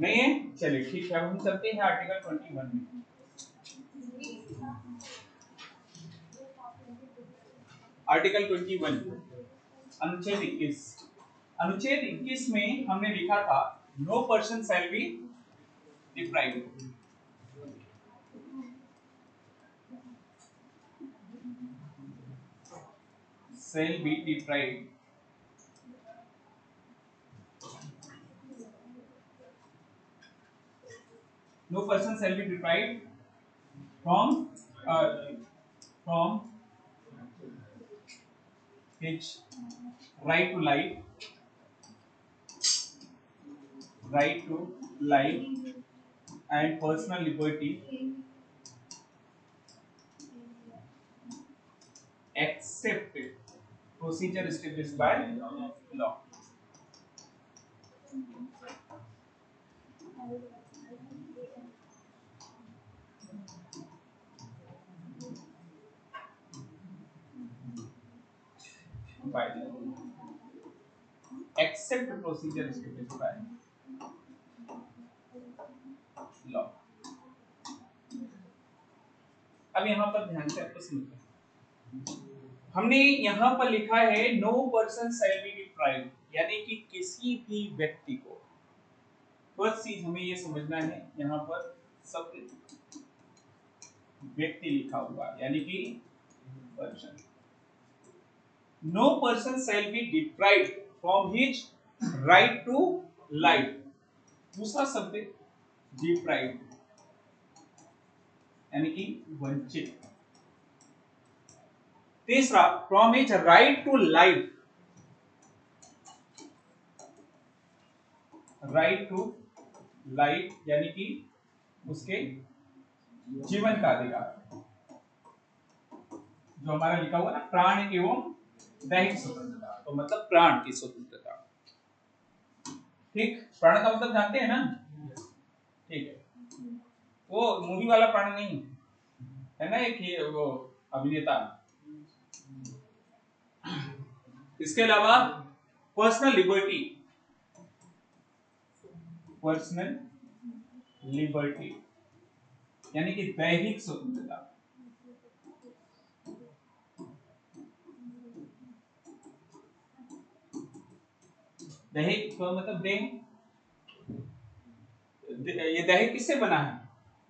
नहीं है? चलिए ठीक है, अब हम चलते हैं आर्टिकल 21 में। आर्टिकल 21 अनुच्छेद 21। अनुच्छेद 21 में हमने लिखा था no person shall be deprived. shall be deprived no person shall be deprived from from his right to life, right to life and personal liberty except procedure established by law। by except procedure established by law। अब यहाँ पर ध्यान से आपको समझना, हमने यहाँ पर लिखा है no person shall be deprived, यानी कि किसी भी व्यक्ति को, फर्स्ट चीज हमें ये समझना है, यहाँ पर सब व्यक्ति लिखा हुआ है यानी कि person. No person shall be deprived from his right to life. दूसरा शब्द डिप्राइव्ड यानी कि वंचित। तीसरा from his right to life, right to life यानी कि उसके जीवन का अधिकार, जो हमारा लिखा हुआ ना प्राण एवं दैहिक स्वतंत्रता, तो मतलब प्राण की स्वतंत्रता। ठीक, प्राण का मतलब जानते हैं ना? ठीक है, वो मूवी वाला प्राण नहीं है ना, एक ये वो अभिनेता। इसके अलावा पर्सनल लिबर्टी, पर्सनल लिबर्टी यानी कि दैहिक स्वतंत्रता। दैहिक का मतलब देह, ये दैहिक किससे बना है?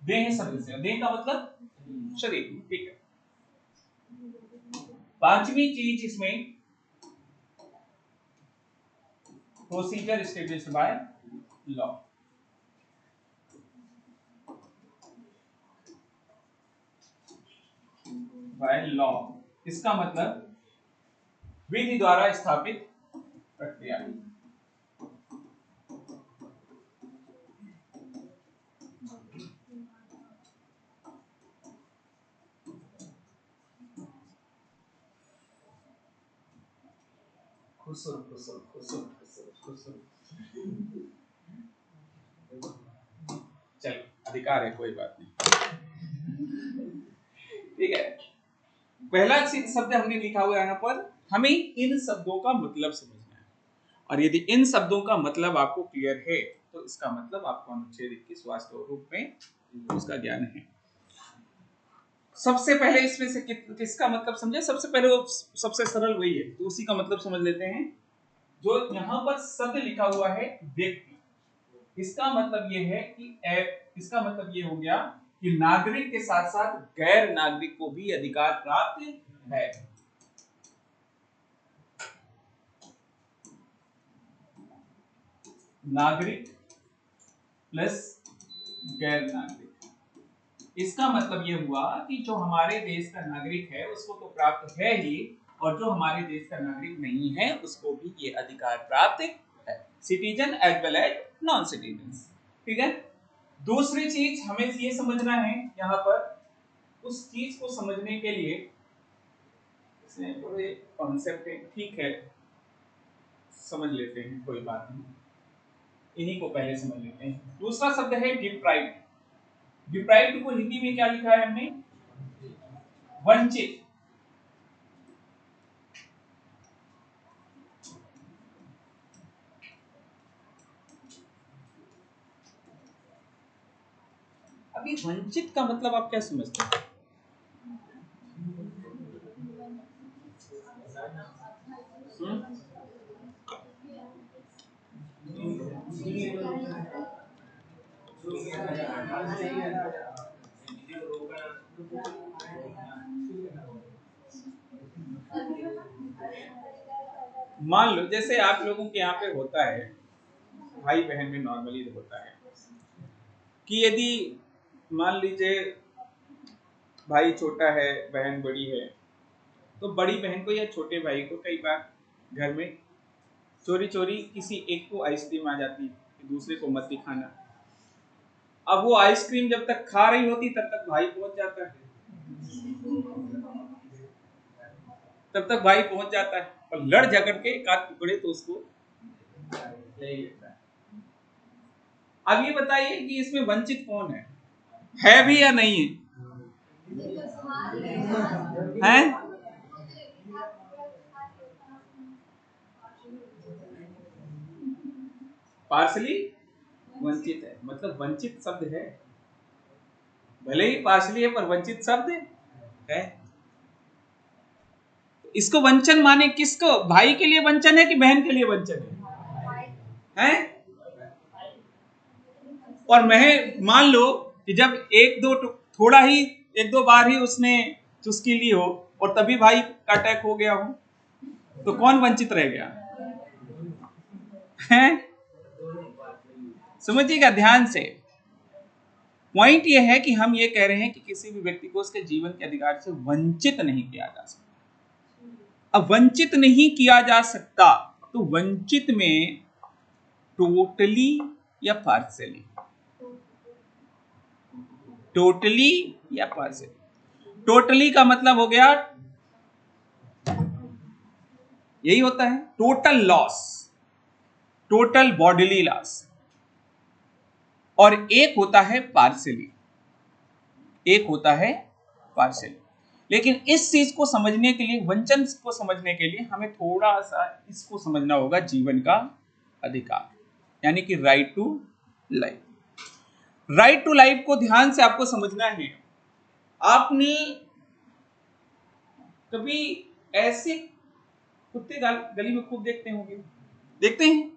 देह शब्द से। देह का मतलब शरीर। ठीक है, पांचवी चीज इसमें procedure established by law. By law इसका मतलब विधि द्वारा स्थापित प्रक्रिया। खुसुर खुसुर खुसुर खुसुर खुसुर। चल अधिकार है, कोई बात नहीं। ठीक है, पहला शब्द हमने लिखा हुआ है यहाँ पर, हमें इन शब्दों का मतलब समझना है, और यदि इन शब्दों का मतलब आपको क्लियर है तो इसका मतलब आपको अनुच्छेद 21 वास्तव रूप में उसका ज्ञान है। सबसे पहले इसमें से किसका मतलब समझे? सबसे पहले वो सबसे सरल वही है, तो उसी का मतलब समझ लेते हैं। जो यहाँ पर शब्द लिखा हुआ है व्यक्ति, इसका मतलब ये है कि इसका मतलब ये हो गया कि नागरिक के साथ साथ गैर नागरिक को भी अधिकार प्राप्त है। नागरिक प्लस गैर नागरिक, इसका मतलब ये हुआ कि जो हमारे देश का नागरिक है उसको तो प्राप्त है ही, और जो हमारे देश का नागरिक नहीं है उसको भी ये अधिकार प्राप्त है, citizen as well as non citizen. ठीक है, दूसरी चीज हमें ये समझना है यहाँ पर, उस चीज को समझने के लिए इसमें थोड़े कॉन्सेप्ट है, ठीक है समझ लेते हैं, कोई बात नहीं, इन्हीं को पहले समझ लेते हैं। दूसरा शब्द है डिप्राइव्ड। डिप्राइव्ड को हिंदी में क्या लिखा है हमने? वंचित। अभी वंचित का मतलब आप क्या समझते हैं? मान लो जैसे आप लोगों के यहाँ पे होता है, भाई बहन में नॉर्मली होता है कि यदि मान लीजिए भाई छोटा है, बहन बड़ी है, तो बड़ी बहन को या छोटे भाई को कई बार घर में चोरी चोरी किसी एक को आइसक्रीम आ जाती है, दूसरे को मत दिखाना। अब वो आइसक्रीम जब तक खा रही होती तब तक भाई पहुंच जाता है, और लड़ झगड़ के एक आध टुकड़े तो उसको ले लेता है। अब ये बताइए कि इसमें वंचित कौन है भी या नहीं है? हैं? पार्सली वंचित है, मतलब वंचित शब्द है, भले ही पार्सली है पर वंचित शब्द है। इसको वंचन माने किसको? भाई के लिए वंचन है कि बहन के लिए वंचन है? और मैं मान लो कि जब थोड़ा ही एक दो बार ही उसने चुस्की ली हो और तभी भाई का अटैक हो गया हो, तो कौन वंचित रह गया है? समझिएगा ध्यान से। पॉइंट ये है कि हम ये कह रहे हैं कि किसी भी व्यक्ति को उसके जीवन के अधिकार से वंचित नहीं किया जा सकता। अब वंचित नहीं किया जा सकता तो वंचित में टोटली या पार्शियली, टोटली या पार्शियली। टोटली का मतलब हो गया, यही होता है total loss, total bodily loss, और एक होता है पार्शियली, एक होता है पार्शियली। लेकिन इस चीज को समझने के लिए, वंचन को समझने के लिए हमें थोड़ा सा इसको समझना होगा, जीवन का अधिकार, यानी कि right to life. Right to life को ध्यान से आपको समझना है। आपने कभी ऐसे कुत्ते गली में खूब देखते होंगे, देखते हैं,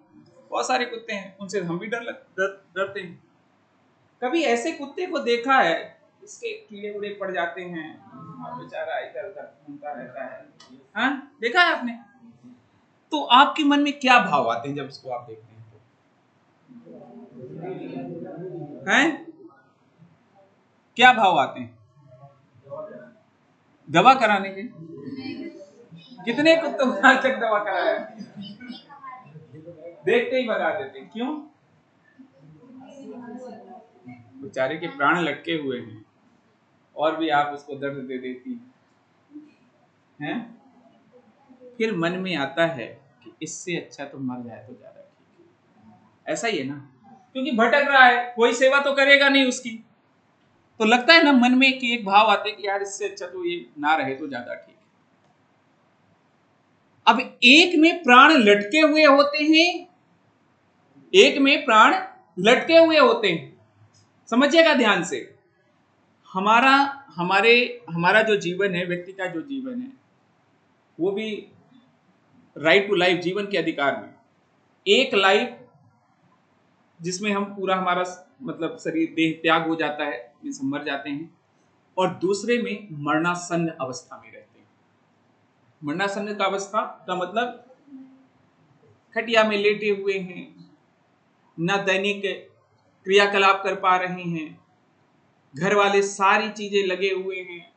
बहुत सारे कुत्ते हैं, उनसे हम भी डरते हैं। कभी ऐसे कुत्ते को देखा है इसके कीड़े उड़े पड़ जाते हैं, बेचारा इधर उधर घूमता रहता है, हाँ देखा है आपने? तो आपके मन में क्या भाव आते हैं जब उसको आप देखते हैं तो? हैं? क्या भाव आते हैं? दवा कराने के? कितने कुत्तों को आज तक दवा कराया? देखते ही भगा देते हैं। क्यों? बेचारे के प्राण लटके हुए हैं और भी आप उसको दर्द दे देती हैं। फिर मन में आता है कि इससे अच्छा तो मर जाए तो ज्यादा ठीक है। ऐसा ही है ना, क्योंकि भटक रहा है, कोई सेवा तो करेगा नहीं उसकी, तो लगता है ना मन में कि एक भाव आते कि यार इससे अच्छा तो ये ना रहे तो ज्यादा ठीक है। अब एक में प्राण लटके हुए होते हैं, एक में प्राण लटके हुए होते हैं, समझिएगा ध्यान से। हमारा जो जीवन है, व्यक्ति का जो जीवन है, वो भी राइट टू लाइफ, जीवन के अधिकार में एक लाइफ जिसमें हम पूरा हमारा मतलब शरीर देह त्याग हो जाता है, हम मर जाते हैं, और दूसरे में मरणासन्न अवस्था में रहते हैं। मरणासन्न का अवस्था का मतलब खटिया में लेटे हुए हैं, न दैनिक क्रियाकलाप कर पा रहे हैं, घर वाले सारी चीजें लगे हुए हैं,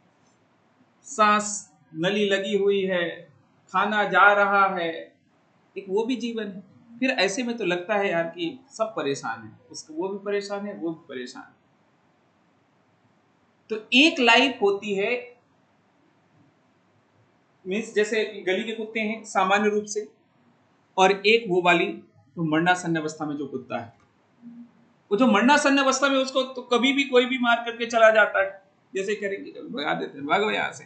सांस नली लगी हुई है, खाना जा रहा है, एक वो भी जीवन है। फिर ऐसे में तो लगता है यार कि सब परेशान है, उसको वो भी परेशान है, वो भी परेशान है। तो एक लाइफ होती है, मीन्स जैसे गली के कुत्ते हैं सामान्य रूप से, और एक वो वाली तो मरणासन्न अवस्था में जो कुत्ता है, वो जो मरणासन्न अवस्था में उसको तो कभी भी कोई भी मार करके चला जाता है, जैसे करेंगे कभी भगा देते हैं, भागो यहां से,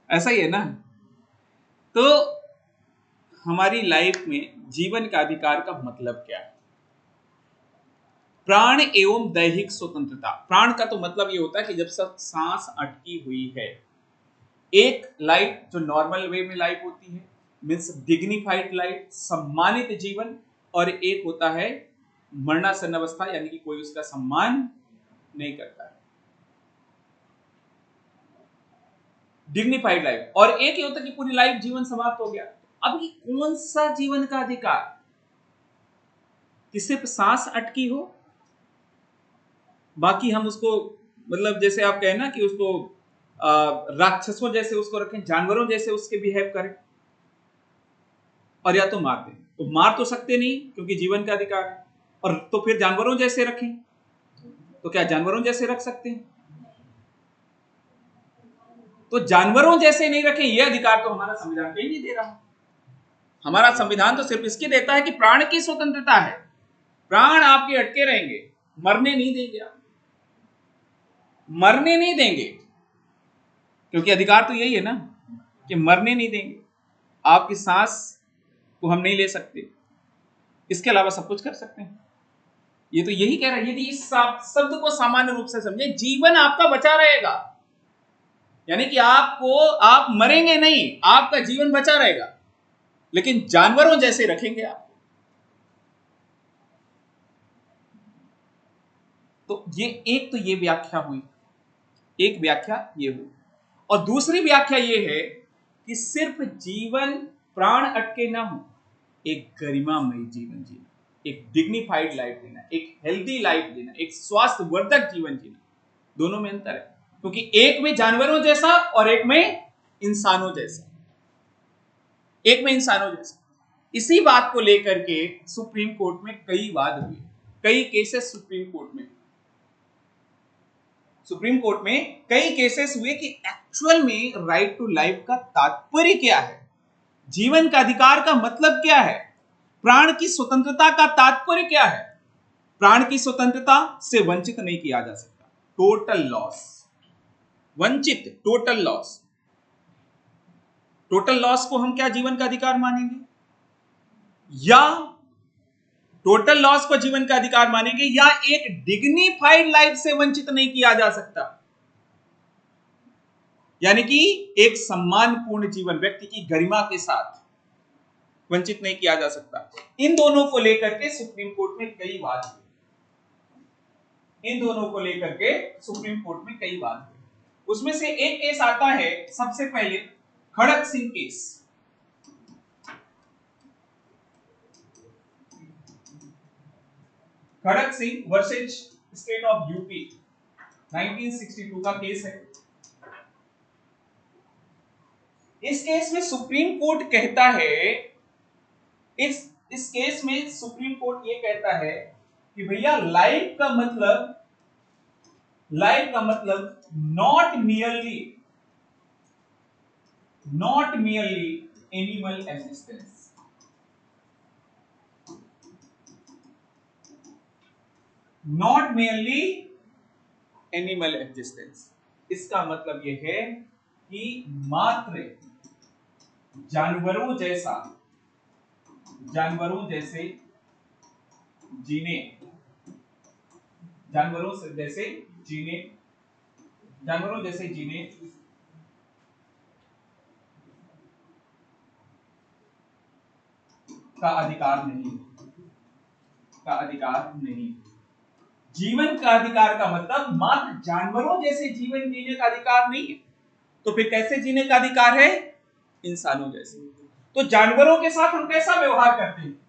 ऐसा ही है ना। तो हमारी लाइफ में जीवन का अधिकार का मतलब क्या है? प्राण एवं दैहिक स्वतंत्रता। प्राण का तो मतलब ये होता है कि जब सब सांस अटकी हुई है, एक लाइफ जो नॉर्मल वे में लाइफ होती है, मीन्स डिग्निफाइड लाइफ, सम्मानित जीवन, और एक होता है मरणासन अवस्था, यानी कि कोई उसका सम्मान नहीं करता है, डिग्निफाइड लाइफ। और एक ये होता है कि पूरी लाइफ जीवन समाप्त हो गया। अब ये कौन सा जीवन का अधिकार कि सिर्फ सांस अटकी हो, बाकी हम उसको मतलब जैसे आप कहें ना कि उसको राक्षसों जैसे उसको रखें, जानवरों जैसे उसके बिहेव करें, और या तो मार दें। तो मार तो सकते नहीं क्योंकि जीवन का अधिकार है, और तो फिर जानवरों जैसे रखें, तो क्या जानवरों जैसे रख सकते हैं? तो जानवरों जैसे नहीं रखें, यह अधिकार तो हमारा संविधान कहीं नहीं दे रहा। हमारा संविधान तो सिर्फ इसकी देता है कि प्राण की स्वतंत्रता है, प्राण आपके अटके रहेंगे, मरने नहीं देंगे, आप मरने नहीं देंगे, क्योंकि अधिकार तो यही है ना कि मरने नहीं देंगे, आपकी सांस को हम नहीं ले सकते, इसके अलावा सब कुछ कर सकते हैं। ये तो यही कह रहा है। यदि इस शब्द को सामान्य रूप से समझे, जीवन आपका बचा रहेगा, यानी कि आप मरेंगे नहीं, आपका जीवन बचा रहेगा, लेकिन जानवरों जैसे रखेंगे आप। तो ये व्याख्या हुई, एक व्याख्या ये हुई, और दूसरी व्याख्या ये है कि सिर्फ जीवन प्राण अटके ना हो, एक गरिमामय जीवन जीना, एक डिग्निफाइड लाइफ जीना, एक हेल्दी लाइफ जीना, एक स्वास्थ्यवर्धक जीवन जीना, दोनों में अंतर है, क्योंकि एक में जानवरों जैसा और एक में इंसानों जैसा, एक में इंसानों जैसा। इसी बात को लेकर के सुप्रीम कोर्ट में कई वाद हुए, कई केसेस सुप्रीम कोर्ट में कई केसेस हुए कि एक्चुअल में राइट टू लाइफ का तात्पर्य क्या है, जीवन का अधिकार का मतलब क्या है, प्राण की स्वतंत्रता का तात्पर्य क्या है। प्राण की स्वतंत्रता से वंचित नहीं किया जा सकता, टोटल लॉस, वंचित, टोटल लॉस। टोटल लॉस को हम क्या जीवन का अधिकार मानेंगे, या टोटल लॉस को जीवन का अधिकार मानेंगे, या एक डिग्निफाइड लाइफ से वंचित नहीं किया जा सकता, यानी कि एक सम्मानपूर्ण जीवन, व्यक्ति की गरिमा के साथ वंचित नहीं किया जा सकता। इन दोनों को लेकर के सुप्रीम कोर्ट में कई वाद हुए, उसमें से एक केस आता है सबसे पहले, Kharak Singh case. Kharak Singh versus state of UP, 1962 का केस है। इस केस में सुप्रीम कोर्ट कहता है, इस केस में सुप्रीम कोर्ट ये कहता है कि भैया लाइफ का मतलब not merely animal existence, not merely animal existence. इसका मतलब यह है कि मात्र जानवरों जैसे जीने का अधिकार नहीं। जीवन का अधिकार का मतलब मात्र जानवरों जैसे जीवन जीने का अधिकार नहीं है, तो फिर कैसे जीने का अधिकार है, इंसानों जैसे। तो जानवरों के साथ हम कैसा व्यवहार करते हैं,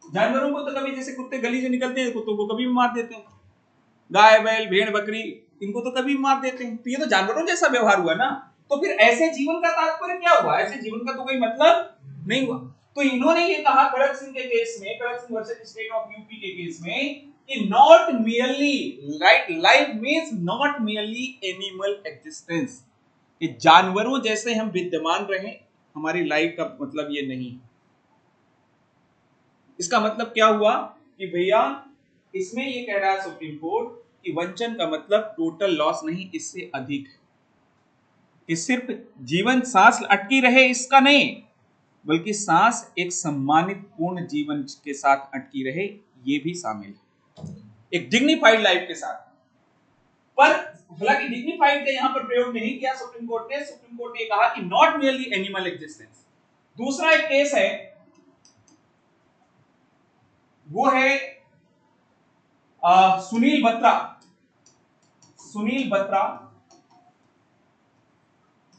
जानवरों को तो कभी जैसे कुत्ते गली से निकलते हैं, कुत्तों को कभी भी मार देते हैं, गाय बैल भेड़ बकरी इनको तो कभी भी मार देते हैं, तो ये तो जानवरों जैसा व्यवहार हुआ ना। तो फिर ऐसे जीवन का तात्पर्य क्या हुआ, ऐसे जीवन का तो कोई मतलब नहीं हुआ। तो इन्होंने ये कहा खड़क सिंह के केस में, Kharak Singh versus state of UP के केस में, कि not merely life means not merely animal existence, कि जानवरों जैसे हम विद्यमान रहें, हमारी लाइफ का मतलब ये नहीं। इसका मतलब क्या हुआ कि भैया इसमें ये कह रहा है सुप्रीम कोर्ट कि वंचन का मतलब टोटल लॉस नहीं, इससे अधिक है, कि सिर्फ जीवन सांस अटकी रहे इसका नहीं, बल्कि सांस एक सम्मानित पूर्ण जीवन के साथ अटकी रहे, ये भी शामिल है। एक डिग्निफाइड लाइफ के साथ। पर हालांकि डिग्निफाइड का यहां पर प्रयोग नहीं किया सुप्रीम कोर्ट ने कहा कि नॉट मेयरली एनिमल एग्जिस्टेंस। दूसरा एक केस है, वो है सुनील बत्रा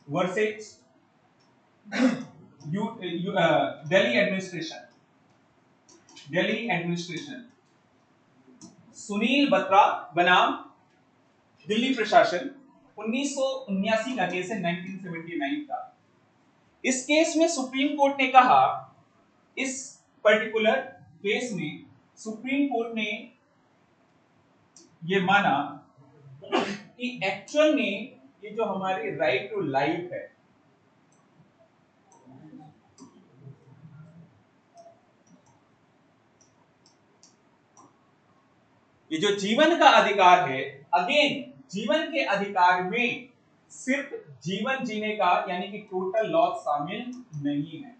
वर्सेस दिल्ली एडमिनिस्ट्रेशन। सुनील बत्रा बनाम दिल्ली प्रशासन, 1979 का केस है, 1979 का। इस केस में सुप्रीम कोर्ट ने कहा, इस पर्टिकुलर केस में सुप्रीम कोर्ट ने यह माना कि एक्चुअल में ये जो हमारी राइट टू लाइफ है, ये जो जीवन का अधिकार है, अगेन जीवन के अधिकार में सिर्फ जीवन जीने का यानी कि टोटल लॉस शामिल नहीं है,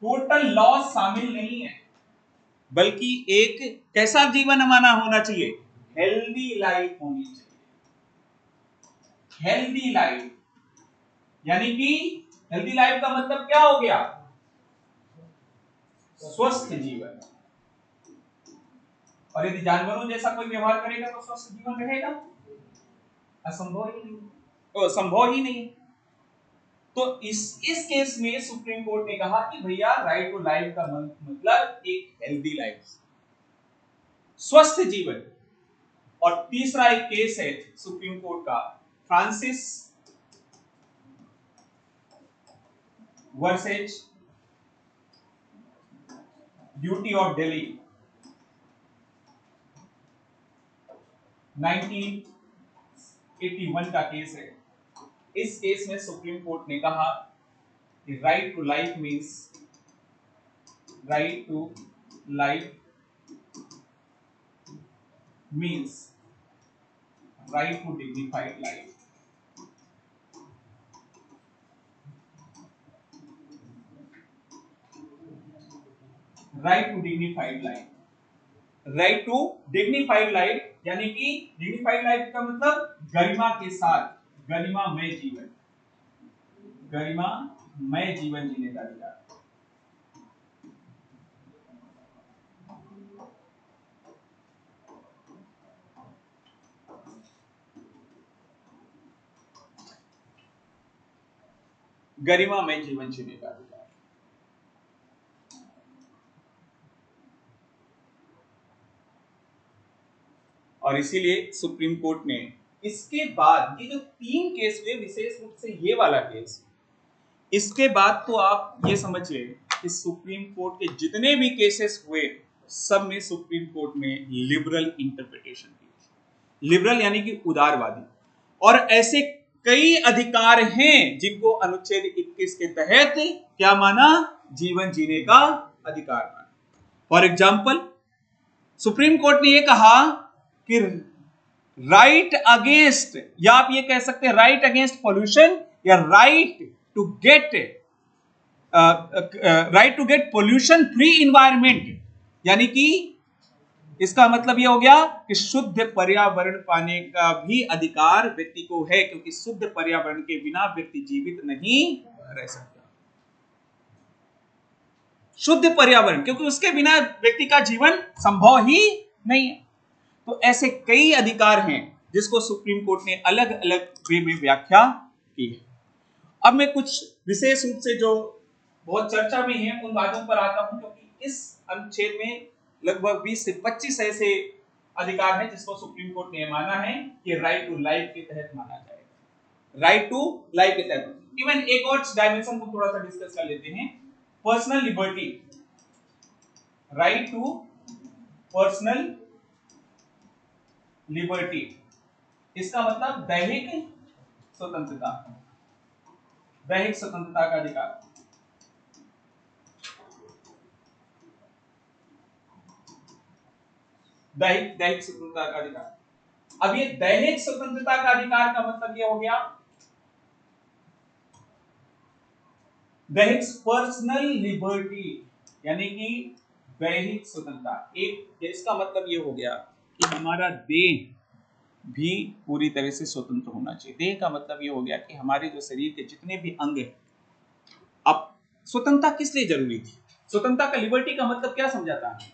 टोटल लॉस शामिल नहीं है, बल्कि एक कैसा जीवन हमारा होना चाहिए, हेल्दी लाइफ होनी चाहिए। हेल्दी लाइफ यानी कि हेल्दी लाइफ का मतलब क्या हो गया, स्वस्थ जीवन। और यदि जानवरों जैसा कोई व्यवहार करेगा तो स्वस्थ जीवन रहेगा, असंभव ही नहीं, तो संभव ही नहीं। तो इस केस में सुप्रीम कोर्ट ने कहा कि भैया राइट टू लाइफ का मतलब एक हेल्दी लाइफ, स्वस्थ जीवन। और तीसरा एक केस है सुप्रीम कोर्ट का, Francis versus duty of Delhi, 1981 का केस है। इस केस में सुप्रीम कोर्ट ने कहा कि right to life means right to dignified life. Right to dignified life, right to dignified life यानी कि डिग्निफाइड लाइफ का मतलब गरिमा के साथ, गरिमामय जीवन, गरिमामय जीवन जीने का अधिकार। गरिमामय जीवन जीने का अधिकार। और इसीलिए सुप्रीम कोर्ट ने इसके बाद ये जो 3 केस हुए, विशेष रूप से ये वाला केस, इसके बाद तो आप ये समझिए कि सुप्रीम कोर्ट के जितने भी केसेस हुए सब में सुप्रीम कोर्ट ने लिबरल इंटरप्रिटेशन की। लिबरल यानी कि उदारवादी। और ऐसे कई अधिकार हैं जिनको अनुच्छेद 21 के तहत क्या माना, जीवन जीने का अधिकार माना। फॉर एग्जाम्पल सुप्रीम कोर्ट ने यह कहा कि राइट अगेंस्ट, या आप ये कह सकते हैं राइट अगेंस्ट पॉल्यूशन या right to get pollution free environment, यानी कि इसका मतलब यह हो गया कि शुद्ध पर्यावरण पाने का भी अधिकार व्यक्ति को है, क्योंकि शुद्ध पर्यावरण के बिना व्यक्ति जीवित नहीं रह सकता। शुद्ध पर्यावरण, क्योंकि उसके बिना व्यक्ति का जीवन संभव ही नहीं है। तो ऐसे कई अधिकार हैं जिसको सुप्रीम कोर्ट ने अलग अलग वे में व्याख्या की है। अब मैं कुछ विशेष रूप से जो बहुत चर्चा में है उन बातों पर आता हूं, क्योंकि इस अनुच्छेद में लगभग 20 से 25 ऐसे अधिकार हैं जिसको सुप्रीम कोर्ट ने माना है कि राइट टू लाइफ के तहत माना जाएगा, राइट टू लाइफ के तहत। इवन एक और डायमेंशन को थोड़ा सा डिस्कस कर लेते हैं, personal liberty, right to personal liberty, इसका मतलब दैहिक स्वतंत्रता, दैहिक स्वतंत्रता का अधिकार। दैहिक स्वतंत्रता का अधिकार। अब ये दैहिक स्वतंत्रता का अधिकार का मतलब ये हो गया दैहिक पर्सनल लिबर्टी, यानी कि दैहिक स्वतंत्रता। एक इसका मतलब ये हो गया कि हमारा देह भी पूरी तरह से स्वतंत्र होना चाहिए। देह का मतलब ये हो गया कि हमारे जो शरीर के जितने भी अंग हैं। अब स्वतंत्रता किस लिए जरूरी थी? स्वतंत्रता का, लिबर्टी का मतलब क्या समझाता है?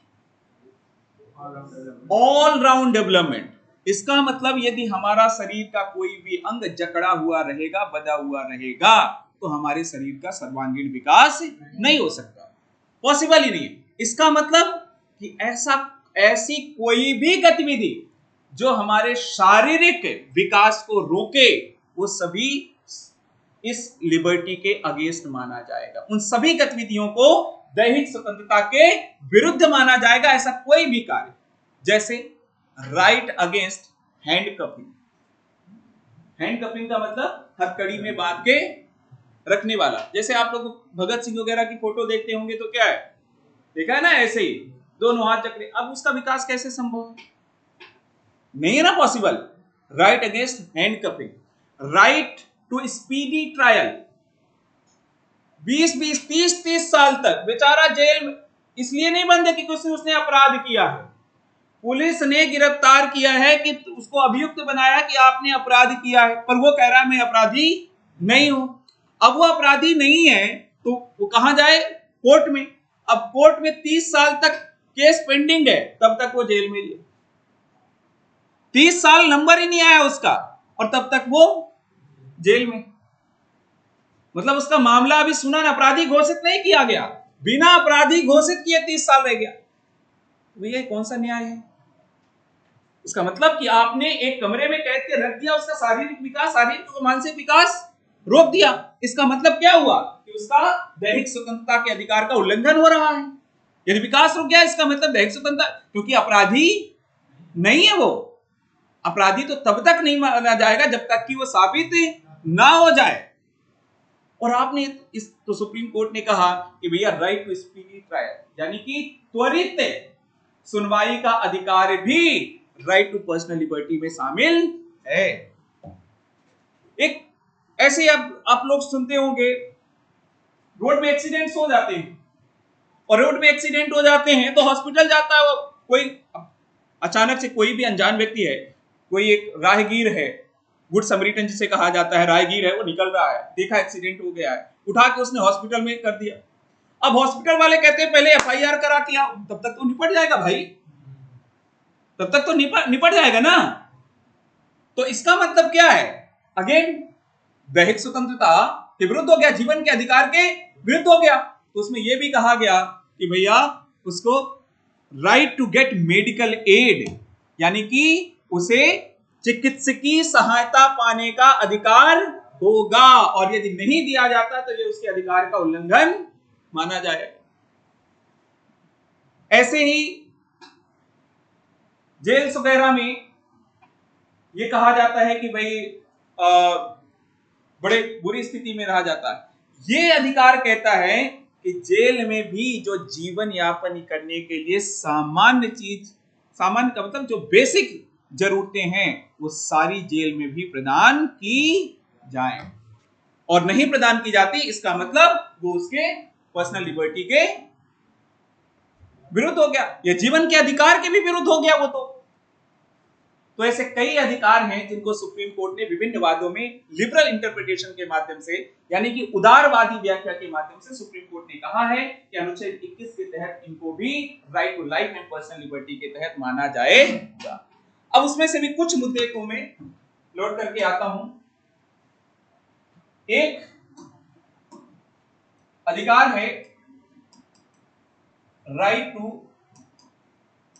All round development. इसका मतलब यदि हमारा शरीर का कोई भी अंग जकड़ा हुआ रहेगा, बदा हुआ रहेगा, तो हमारे शरीर का सर्वांगीण विकास नहीं हो सकता, पॉसिबल ही नहीं है। इसका मतलब कि ऐसी कोई भी गतिविधि जो हमारे शारीरिक विकास को रोके, वो सभी इस लिबर्टी के अगेंस्ट माना जाएगा। उन सभी गतिविधियों को दैहिक स्वतंत्रता के विरुद्ध माना जाएगा। ऐसा कोई भी कार्य, जैसे right against hand cupping. Hand cupping का मतलब हथकड़ी में बांध के रखने वाला। जैसे आप लोग भगत सिंह वगैरह की फोटो देखते होंगे तो क्या है, देखा है ना, ऐसे ही दोनों हाथ जकड़े। अब उसका विकास कैसे संभव है? नहीं है ना possible. Right against handcuffing, right to speedy trial. 20-20, 30-30 साल तक बेचारा जेल में इसलिए नहीं बंद है कि उसने अपराध किया है। पुलिस ने गिरफ्तार किया है कि उसको अभियुक्त बनाया कि आपने अपराध किया है, पर वो कह रहा है मैं अपराधी नहीं हूं। अब वो अपराधी नहीं है तो वो कहां जाए? कोर्ट में। अब कोर्ट में 30 साल तक केस पेंडिंग है, तब तक वो जेल में है। 30 साल नंबर ही नहीं आया उसका और तब तक वो जेल में। मतलब उसका मामला अभी सुना ना, अपराधी घोषित नहीं किया गया, बिना अपराधी घोषित किए 30 साल रह गया। भैया कौन सा न्याय है? इसका मतलब कि आपने एक कमरे में कैद के रख दिया, उसका शारीरिक विकास, शारीरिक और मानसिक विकास रोक दिया। इसका मतलब क्या हुआ कि उसका दैहिक स्वतंत्रता के अधिकार का उल्लंघन हो रहा है। यदि विकास रुक गया, इसका मतलब दैहिक स्वतंत्रता, क्योंकि अपराधी नहीं है वो। अपराधी तो तब तक नहीं माना जाएगा जब तक कि वो साबित ना हो जाए। और आपने इस तो सुप्रीम कोर्ट ने कहा कि भैया राइट टू स्पीडी ट्रायल, यानी कि त्वरित सुनवाई का अधिकार भी राइट टू पर्सनल लिबर्टी में शामिल है। एक ऐसे अब आप लोग सुनते होंगे, रोड में एक्सीडेंट्स हो जाते हैं, और रोड में एक्सीडेंट हो जाते हैं तो हॉस्पिटल जाता है कोई, अचानक से कोई भी अनजान व्यक्ति है, कोई एक राहगीर है, गुड समरीटन जिसे कहा जाता है, राहगीर है, वो निकल रहा है, देखा एक्सीडेंट हो गया है, उठा के उसने हॉस्पिटल में कर दिया। अब हॉस्पिटल वाले कहते हैं पहले एफआईआर करा के आओ। तब तक तो निपट जाएगा भाई, तब तक तो निपट जाएगा ना। तो इसका मतलब क्या है? अगेन दैहिक स्वतंत्रता के विरुद्ध हो गया, जीवन के अधिकार के विरुद्ध हो गया। तो उसमें यह भी कहा गया कि भैया उसको right to get medical aid, यानी कि उसे चिकित्सकीय सहायता पाने का अधिकार होगा, और यदि नहीं दिया जाता तो ये उसके अधिकार का उल्लंघन माना जाएगा। ऐसे ही जेल्स वगैरह में ये कहा जाता है कि भाई बड़े बुरी स्थिति में रहा जाता है। ये अधिकार कहता है कि जेल में भी जो जीवन यापन करने के लिए सामान्य चीज, सामान्य का मतलब जो बेसिक जरूरतें हैं, वो सारी जेल में भी प्रदान की जाएं, और नहीं प्रदान की जाती इसका मतलब वो उसके पर्सनल लिबर्टी के विरुद्ध हो गया, या जीवन के अधिकार के भी विरुद्ध हो गया वो। तो ऐसे कई अधिकार हैं जिनको सुप्रीम कोर्ट ने विभिन्न वादों में लिबरल इंटरप्रिटेशन के माध्यम से, यानी कि उदारवादी व्याख्या के माध्यम से सुप्रीम कोर्ट ने कहा है कि अनुच्छेद 21 के तहत इनको भी right to life and personal liberty के तहत माना जाएगा। अब उसमें से भी कुछ मुद्दे को मैं लोड करके आता हूं। एक अधिकार है राइट टू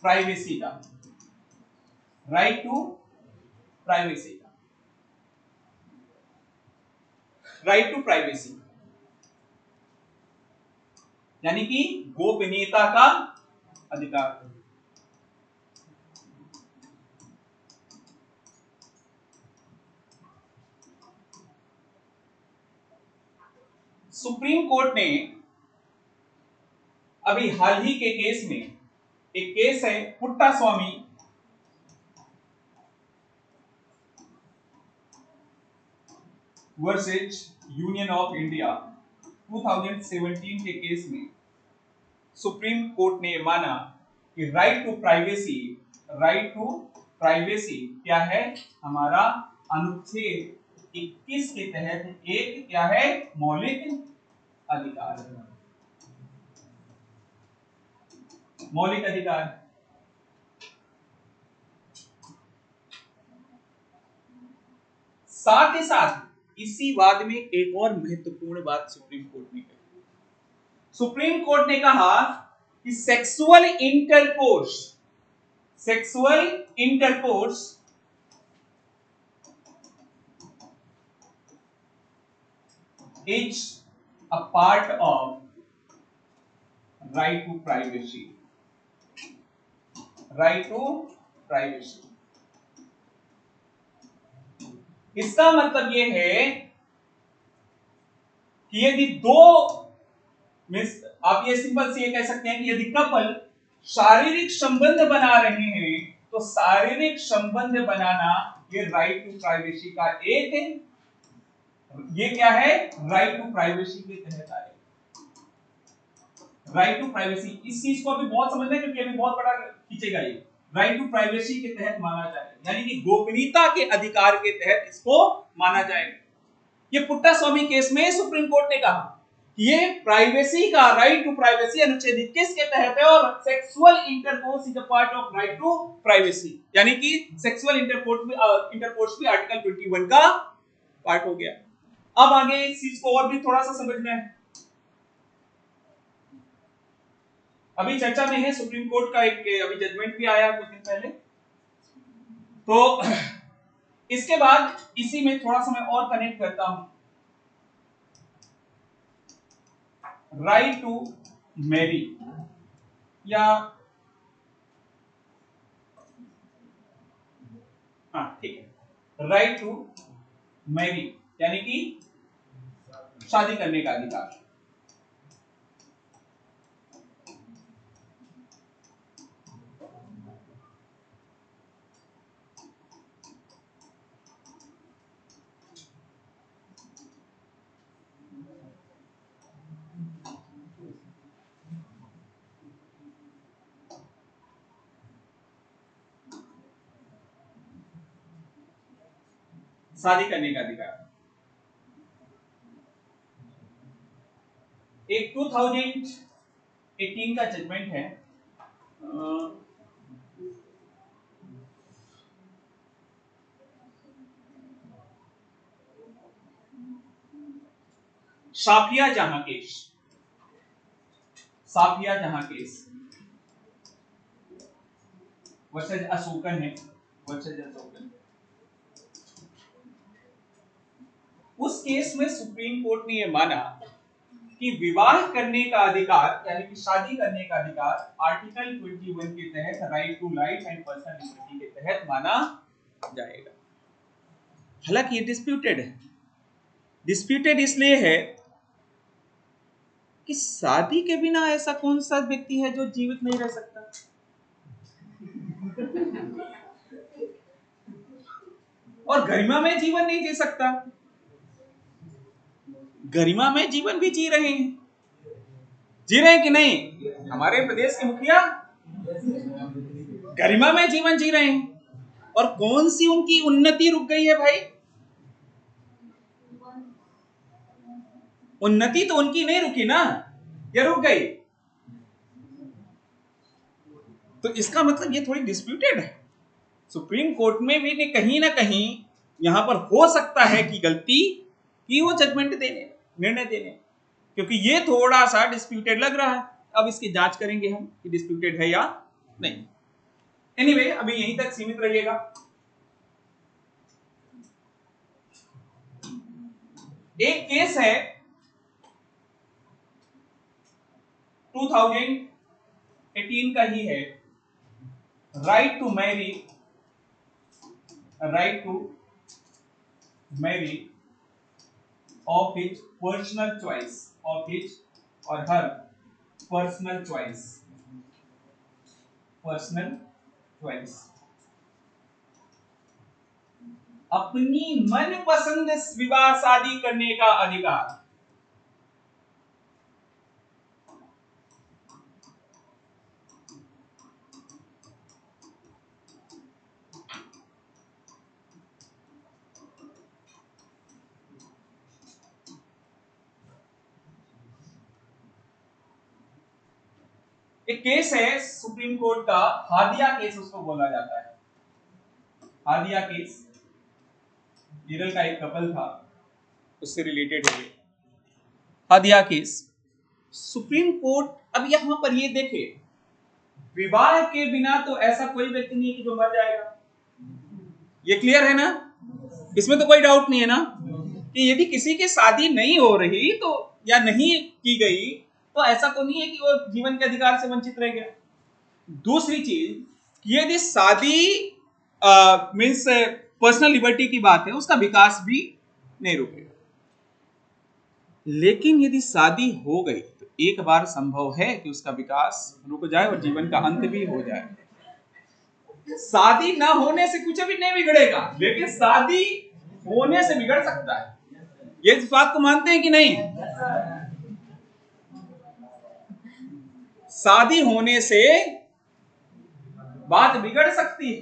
प्राइवेसी का, राइट टू प्राइवेसी का, राइट टू प्राइवेसी यानी कि गोपनीयता का अधिकार। सुप्रीम कोर्ट ने अभी हाल ही के केस में, एक केस है Puttaswamy versus union of India, 2017 के केस में सुप्रीम कोर्ट ने माना कि राइट टू प्राइवेसी क्या है हमारा अनुच्छेद 21 के तहत एक क्या है मौलिक अधिकार है। मौलिक अधिकार। साथ ही साथ इसी वाद में एक और महत्वपूर्ण बात सुप्रीम कोर्ट ने कही। सुप्रीम कोर्ट ने कहा कि sexual intercourse is a part of right to privacy. इसका मतलब यह है कि यदि दो मीन्स आप ये सिंपल से ये कह सकते हैं कि यदि कपल शारीरिक संबंध बना रहे हैं तो शारीरिक संबंध बनाना ये राइट टू प्राइवेसी का एक है। ये क्या है राइट टू प्राइवेसी के तहत आएगा। राइट टू प्राइवेसी इस चीज को अभी बहुत समझना है क्योंकि अभी बहुत बड़ा खींचेगा ये। राइट टू प्राइवेसी के तहत माना जाएगा यानी कि गोपनीयता के अधिकार के तहत इसको माना जाएगा। ये पुट्टा स्वामी केस में सुप्रीम कोर्ट ने कहा कि ये प्राइवेसी का राइट टू प्राइवेसी अनुच्छेद 21 के तहत है और sexual intercourse is a part of right to privacy यानी कि सेक्सुअल इंटरकोर्स भी आर्टिकल 21 का पार्ट हो गया। अब आगे इस चीज को और भी थोड़ा सा समझना है। अभी चर्चा में है सुप्रीम कोर्ट का एक अभी जजमेंट भी आया कुछ दिन पहले, तो इसके बाद इसी में थोड़ा सा मैं और कनेक्ट करता हूं। राइट टू मैरी या हाँ ठीक है राइट टू मैरी यानी कि शादी करने का अधिकार। शादी करने का अधिकार एक 2018 का जजमेंट है साफिया जहां केस वर्सेस अशोकन है उस केस में सुप्रीम कोर्ट ने यह माना कि विवाह करने का अधिकार यानी कि शादी करने का अधिकार आर्टिकल 21 के तहत right to life and personal liberty के तहत माना जाएगा। हालांकि ये डिस्प्यूटेड इसलिए है कि शादी के बिना ऐसा कौन सा व्यक्ति है जो जीवित नहीं रह सकता। और गरिमा में जीवन नहीं जी सकता। गरिमा में जीवन भी जी रहे हैं कि नहीं? हमारे प्रदेश के मुखिया गरिमा में जीवन जी रहे हैं। और कौन सी उनकी उन्नति रुक गई है भाई? उन्नति तो उनकी नहीं रुकी ना, या रुक गई? तो इसका मतलब ये थोड़ी डिस्प्यूटेड है। सुप्रीम कोर्ट में भी कहीं ना कहीं यहां पर हो सकता है कि गलती की हो निर्णय देने, क्योंकि ये थोड़ा सा डिस्प्यूटेड लग रहा है। अब इसकी जांच करेंगे हम कि डिस्प्यूटेड है या नहीं। एनीवे, अभी यहीं तक सीमित रहिएगा। एक केस है 2018 का ही है, right to marry of his personal choice, of his or her personal choice, अपनी मनपसंद विवाह शादी करने का अधिकार। एक केस है सुप्रीम कोर्ट का, हादिया केस उसको बोला जाता है। हादिया केस, केरल का एक कपल था, उससे रिलेटेड है ये हादिया केस। सुप्रीम कोर्ट अब यहां पर ये देखे, विवाह के बिना तो ऐसा कोई व्यक्ति नहीं है कि जो मर जाएगा। ये क्लियर है ना, इसमें तो कोई डाउट नहीं है ना कि यदि किसी की शादी नहीं हो रही तो या नहीं की गई तो ऐसा तो नहीं है कि वो जीवन के अधिकार से वंचित रह गया। दूसरी चीज, यदि शादी मीन्स पर्सनल लिबर्टी की बात है, उसका विकास भी नहीं रुकेगा। लेकिन यदि शादी हो गई तो एक बार संभव है कि उसका विकास रुक जाए और जीवन का अंत भी हो जाए। शादी ना होने से कुछ भी नहीं बिगड़ेगा, लेकिन शादी होने से बिगड़ सकता है। ये इस बात को मानते हैं कि नहीं? शादी होने से बात बिगड़ सकती है,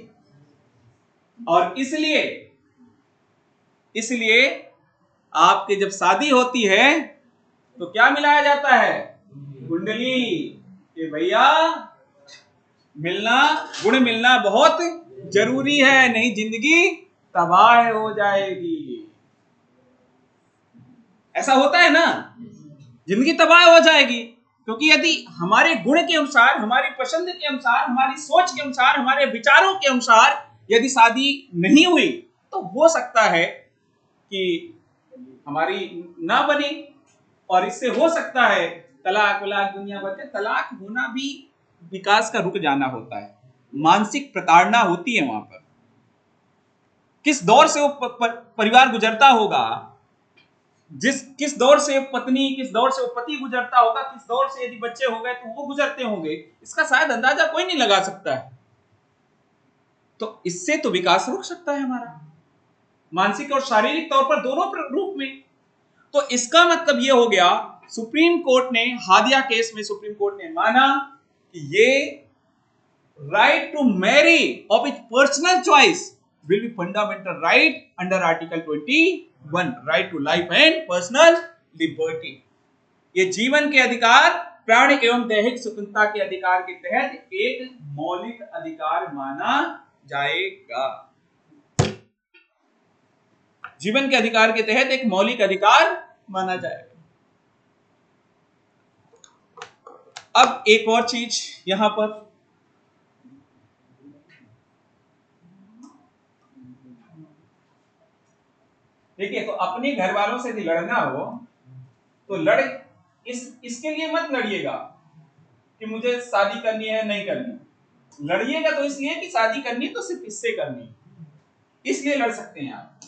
और इसलिए आपके जब शादी होती है तो क्या मिलाया जाता है? कुंडली। कि भैया गुण मिलना बहुत जरूरी है, नहीं जिंदगी तबाह हो जाएगी। ऐसा होता है ना, जिंदगी तबाह हो जाएगी, क्योंकि यदि हमारे गुण के अनुसार, हमारी पसंद के अनुसार, हमारी सोच के अनुसार, हमारे विचारों के अनुसार यदि शादी नहीं हुई तो हो सकता है कि हमारी ना बने, और इससे हो सकता है तलाक वलाक, दुनिया भर के तलाक होना भी विकास का रुक जाना होता है। मानसिक प्रताड़ना होती है वहां पर। किस दौर से वो परिवार गुजरता होगा, किस दौर से पत्नी, किस दौर से वो पति गुजरता होगा, किस दौर से यदि बच्चे हो गए तो वो गुजरते होंगे, इसका शायद अंदाजा कोई नहीं लगा सकता है। तो इससे तो विकास रुक सकता है हमारा, मानसिक और शारीरिक तौर पर दोनों रूप में। तो इसका मतलब ये हो गया, सुप्रीम कोर्ट ने हादिया केस में सुप्रीम कोर्ट ने माना कि ये right to marry of it personal choice will be fundamental right under Article 21, right to life and personal liberty। ये जीवन के अधिकार, प्राण एवं दैहिक स्वतंत्रता के अधिकार के तहत एक मौलिक अधिकार माना जाएगा। जीवन के अधिकार के तहत एक मौलिक अधिकार माना जाएगा। अब एक और चीज यहां पर, देखिए, तो अपने घर वालों से भी लड़ना हो तो इसके लिए मत लड़िएगा कि मुझे शादी करनी है नहीं करनी। लड़िएगा तो इसलिए कि शादी करनी है तो सिर्फ इससे करनी है, इसलिए लड़ सकते हैं आप।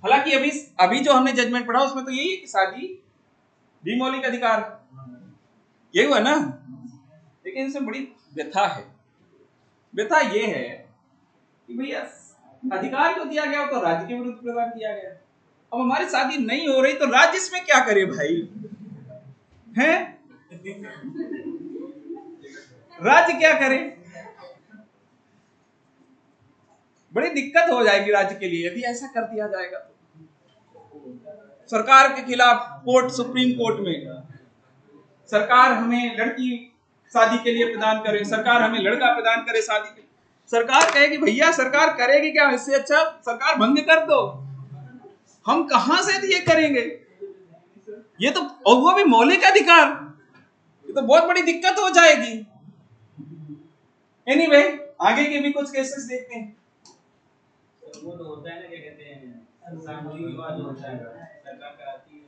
हालांकि अभी जो हमने जजमेंट पढ़ा उसमें तो यही है कि शादी भी मौलिक अधिकार, यही हुआ ना। लेकिन इसमें बड़ी व्यथा है। व्यथा ये है कि भैया अधिकार जो दिया गया तो राज्य के विरुद्ध प्रदान किया गया। अब हमारी शादी नहीं हो रही तो राज्य इसमें क्या करे भाई, हैं? राज्य क्या करे? बड़ी दिक्कत हो जाएगी राज्य के लिए यदि ऐसा कर दिया जाएगा तो। सरकार के खिलाफ कोर्ट, सुप्रीम कोर्ट में सरकार हमें लड़की शादी के लिए प्रदान करे, सरकार हमें लड़का प्रदान करे शादी के लिए। सरकार कहेगी भैया सरकार करेगी क्या, इससे अच्छा सरकार भंग कर दो, हम कहां से ये करेंगे? ये तो, और वो भी मौलिक अधिकार, ये तो बहुत बड़ी दिक्कत हो जाएगी। एनीवे, आगे के भी कुछ केसेस देखते हैं। वो तो होता है ना, क्या कहते हैं, सामूहिक विवाह जो होता है सरकार कराती है।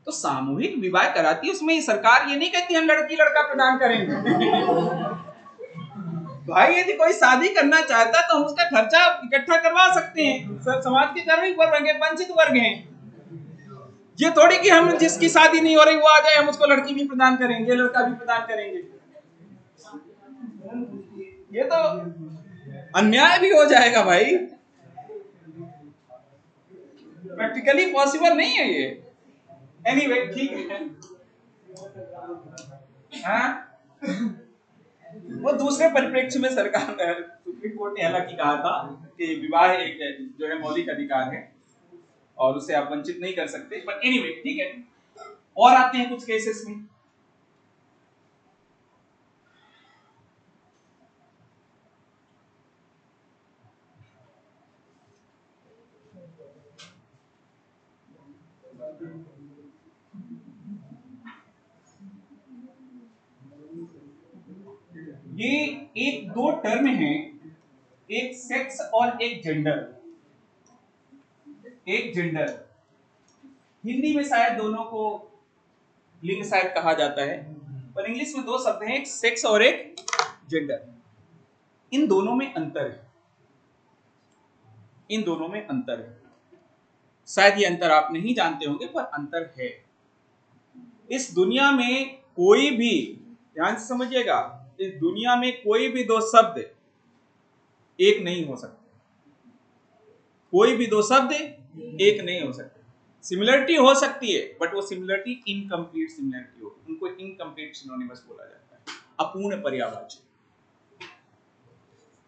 तो सामूहिक विवाह कराती है, उसमें सरकार ये नहीं कहती हम लड़की लड़का प्रदान करेंगे। भाई यदि कोई शादी करना चाहता तो हम उसका खर्चा इकट्ठा करवा सकते हैं। समाज के कर्मिक वर्ग हैं, वंचित वर्ग हैं। ये थोड़ी कि हम जिसकी शादी नहीं हो रही वो आ जाए हम उसको लड़की भी प्रदान करेंगे, लड़का भी प्रदान करेंगे। ये तो अन्याय भी हो जाएगा भाई, प्रैक्टिकली पॉसिबल नहीं है ये। एनीवे, ठीक है। हाँ, वो दूसरे परिप्रेक्ष्य में सरकार, सुप्रीम कोर्ट ने हालांकि कहा था कि विवाह एक जो है मौलिक अधिकार है और उसे आप वंचित नहीं कर सकते, बट एनीवे ठीक है। और आते हैं कुछ केसेस में। ये एक दो टर्म हैं, एक सेक्स और एक जेंडर। एक जेंडर, हिंदी में शायद दोनों को लिंग शायद कहा जाता है, पर इंग्लिश में दो शब्द हैं, एक सेक्स और एक जेंडर। इन दोनों में अंतर है, इन दोनों में अंतर है। शायद ये अंतर आप नहीं जानते होंगे, पर अंतर है। इस दुनिया में कोई भी, ध्यान से समझिएगा, इस दुनिया में कोई भी दो शब्द एक नहीं हो सकते। कोई भी दो शब्द एक नहीं हो सकते। सिमिलरिटी हो सकती है, बट वो सिमिलरिटी इनकम्प्लीट सिमिलरिटी होगी, उनको इनकम्प्लीट सिनोनिमस बोला जाता है, अपूर्ण पर्यायवाची।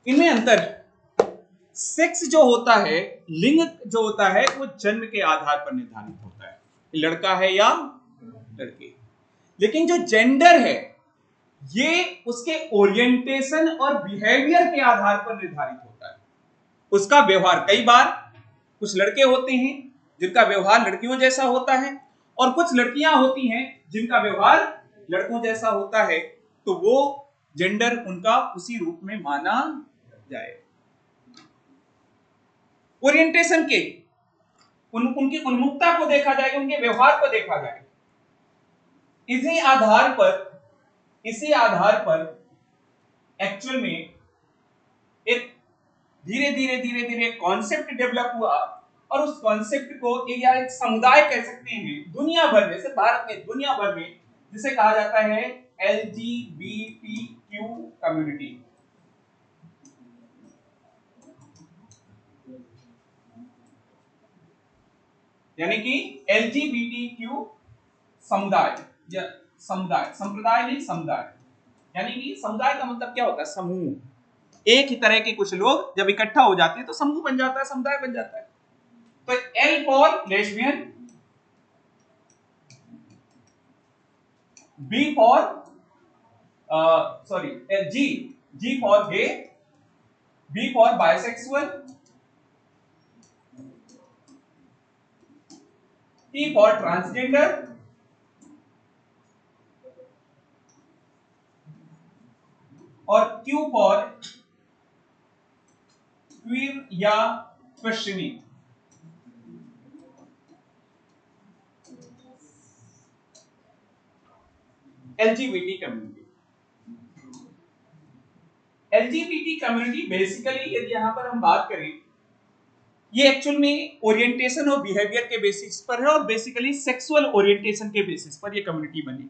इनमें अंतर है। सेक्स जो होता है, लिंग जो होता है, वो जन्म के आधार पर निर्धारित होता है, लड़का है या लड़की। लेकिन जो जेंडर है, ये उसके ओरिएंटेशन और बिहेवियर के आधार पर निर्धारित होता है। उसका व्यवहार, कई बार कुछ लड़के होते हैं जिनका व्यवहार लड़कियों जैसा होता है, और कुछ लड़कियां होती हैं जिनका व्यवहार लड़कों जैसा होता है, तो वो जेंडर उनका उसी रूप में माना जाए। ओरिएंटेशन के उनकी उन्मुखता को देखा जाएगा, उनके व्यवहार को देखा जाएगा। इसी आधार पर एक्चुअल में एक धीरे धीरे कॉन्सेप्ट डेवलप हुआ, और उस कॉन्सेप्ट को या एक समुदाय कह सकते हैं दुनिया भर में, सिर्फ भारत में, दुनिया भर में, जिसे कहा जाता है LGBTQ कम्युनिटी। यानी कि LGBTQ समुदाय, या समुदाय, संप्रदाय नहीं, समुदाय। यानी कि समुदाय का मतलब क्या होता है? समूह। एक ही तरह के कुछ लोग जब इकट्ठा हो जाते हैं तो समूह बन जाता है, समुदाय बन जाता है। तो L for lesbian, B for G for gay, B for bisexual, T for transgender, और Q फॉर क्वीर या क्वेश्चनिंग। LGBT कम्युनिटी बेसिकली, यदि यहां पर हम बात करें, ये एक्चुअल में ओरिएंटेशन और बिहेवियर के बेसिस पर है, और बेसिकली सेक्सुअल ओरिएंटेशन के बेसिस पर ये कम्युनिटी बनी।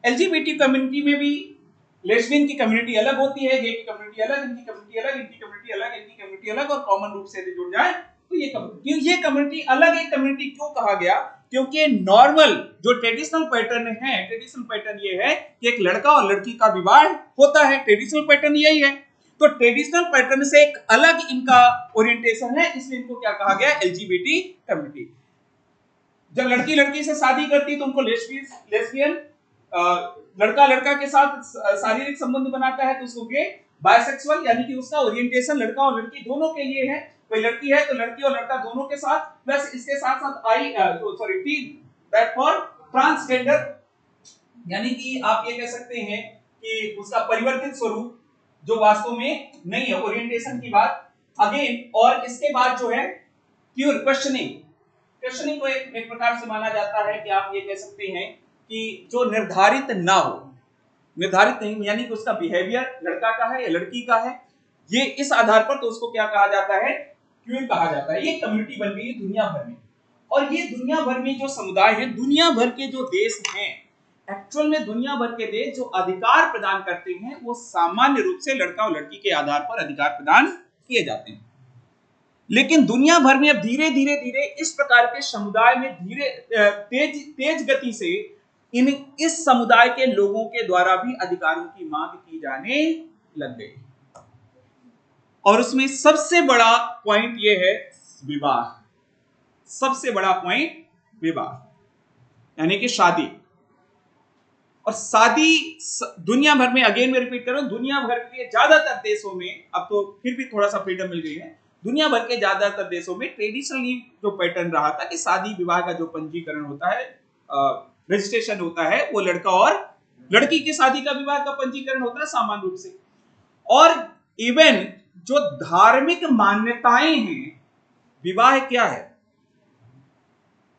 LGBT कम्युनिटी में भी लेस्बियन की कम्युनिटी अलग होती है, गे की कम्युनिटी अलग, इनकी कम्युनिटी अलग, इनकी कम्युनिटी अलग, इनकी कम्युनिटी अलग, और कॉमन रूप से यदि जुड़ जाए तो ये कम्युनिटी अलग एक कम्युनिटी क्यों कहा गया? क्योंकि नॉर्मल जो ट्रेडिशनल पैटर्न है, ट्रेडिशनल पैटर्न ये है कि एक लड़का और लड़की का विवाह होता है, ट्रेडिशनल पैटर्न यही है। तो ट्रेडिशनल पैटर्न से एक अलग इनका ओरिएंटेशन है, इसलिए इनको क्या कहा गया? LGBT community. जब लड़की लड़की से शादी करती है तो उनको लेस्बियन, लड़का लड़का के साथ शारीरिक संबंध बनाता है तो उसको गे, बायसेक्सुअल, यानी कि उसका ओरिएंटेशन लड़का और लड़की दोनों के लिए है। कोई लड़की है तो लड़की और लड़का दोनों के साथ, प्लस इसके साथ साथ T दैट फॉर ट्रांसजेंडर, यानी कि आप ये कह सकते हैं कि उसका परिवर्तित स्वरूप जो वास्तव में नहीं है, ओरिएंटेशन की बात अगेन। और इसके बाद जो है क्यूर, क्वेश्चनिंग को एक प्रकार से माना जाता है कि आप ये कह सकते हैं कि जो निर्धारित ना हो, निर्धारित नहीं, यानी कि उसका बिहेवियर लड़का का है या लड़की का है, ये इस आधार पर, तो उसको क्या कहा जाता है? क्यूर कहा जाता है। ये कम्युनिटी बन गई है दुनिया भर में, और ये दुनिया भर में जो समुदाय है, दुनिया भर के जो देश हैं, एक्चुअल में दुनिया भर के देश जो अधिकार प्रदान करते हैं, वो सामान्य रूप से लड़का और लड़की के आधार पर अधिकार प्रदान किए जाते हैं। लेकिन दुनिया भर में अब धीरे धीरे इस प्रकार के समुदाय में तेज गति से इस समुदाय के लोगों के द्वारा भी अधिकारों की मांग की जाने लग गई। और उसमें सबसे बड़ा पॉइंट यह है विवाह। सबसे बड़ा पॉइंट विवाह, यानी कि शादी। और शादी दुनिया भर में, अगेन मैं रिपीट कर रहा हूं, दुनिया भर के ज्यादातर देशों में, अब तो फिर भी थोड़ा सा फ्रीडम मिल गई है, दुनिया भर के ज्यादातर देशों में ट्रेडिशनली जो पैटर्न रहा था कि शादी विवाह का जो पंजीकरण होता है, रजिस्ट्रेशन होता है, वो लड़का और लड़की की शादी का विवाह का पंजीकरण होता है सामान्य रूप से। और इवन जो धार्मिक मान्यताएं हैं, विवाह क्या है?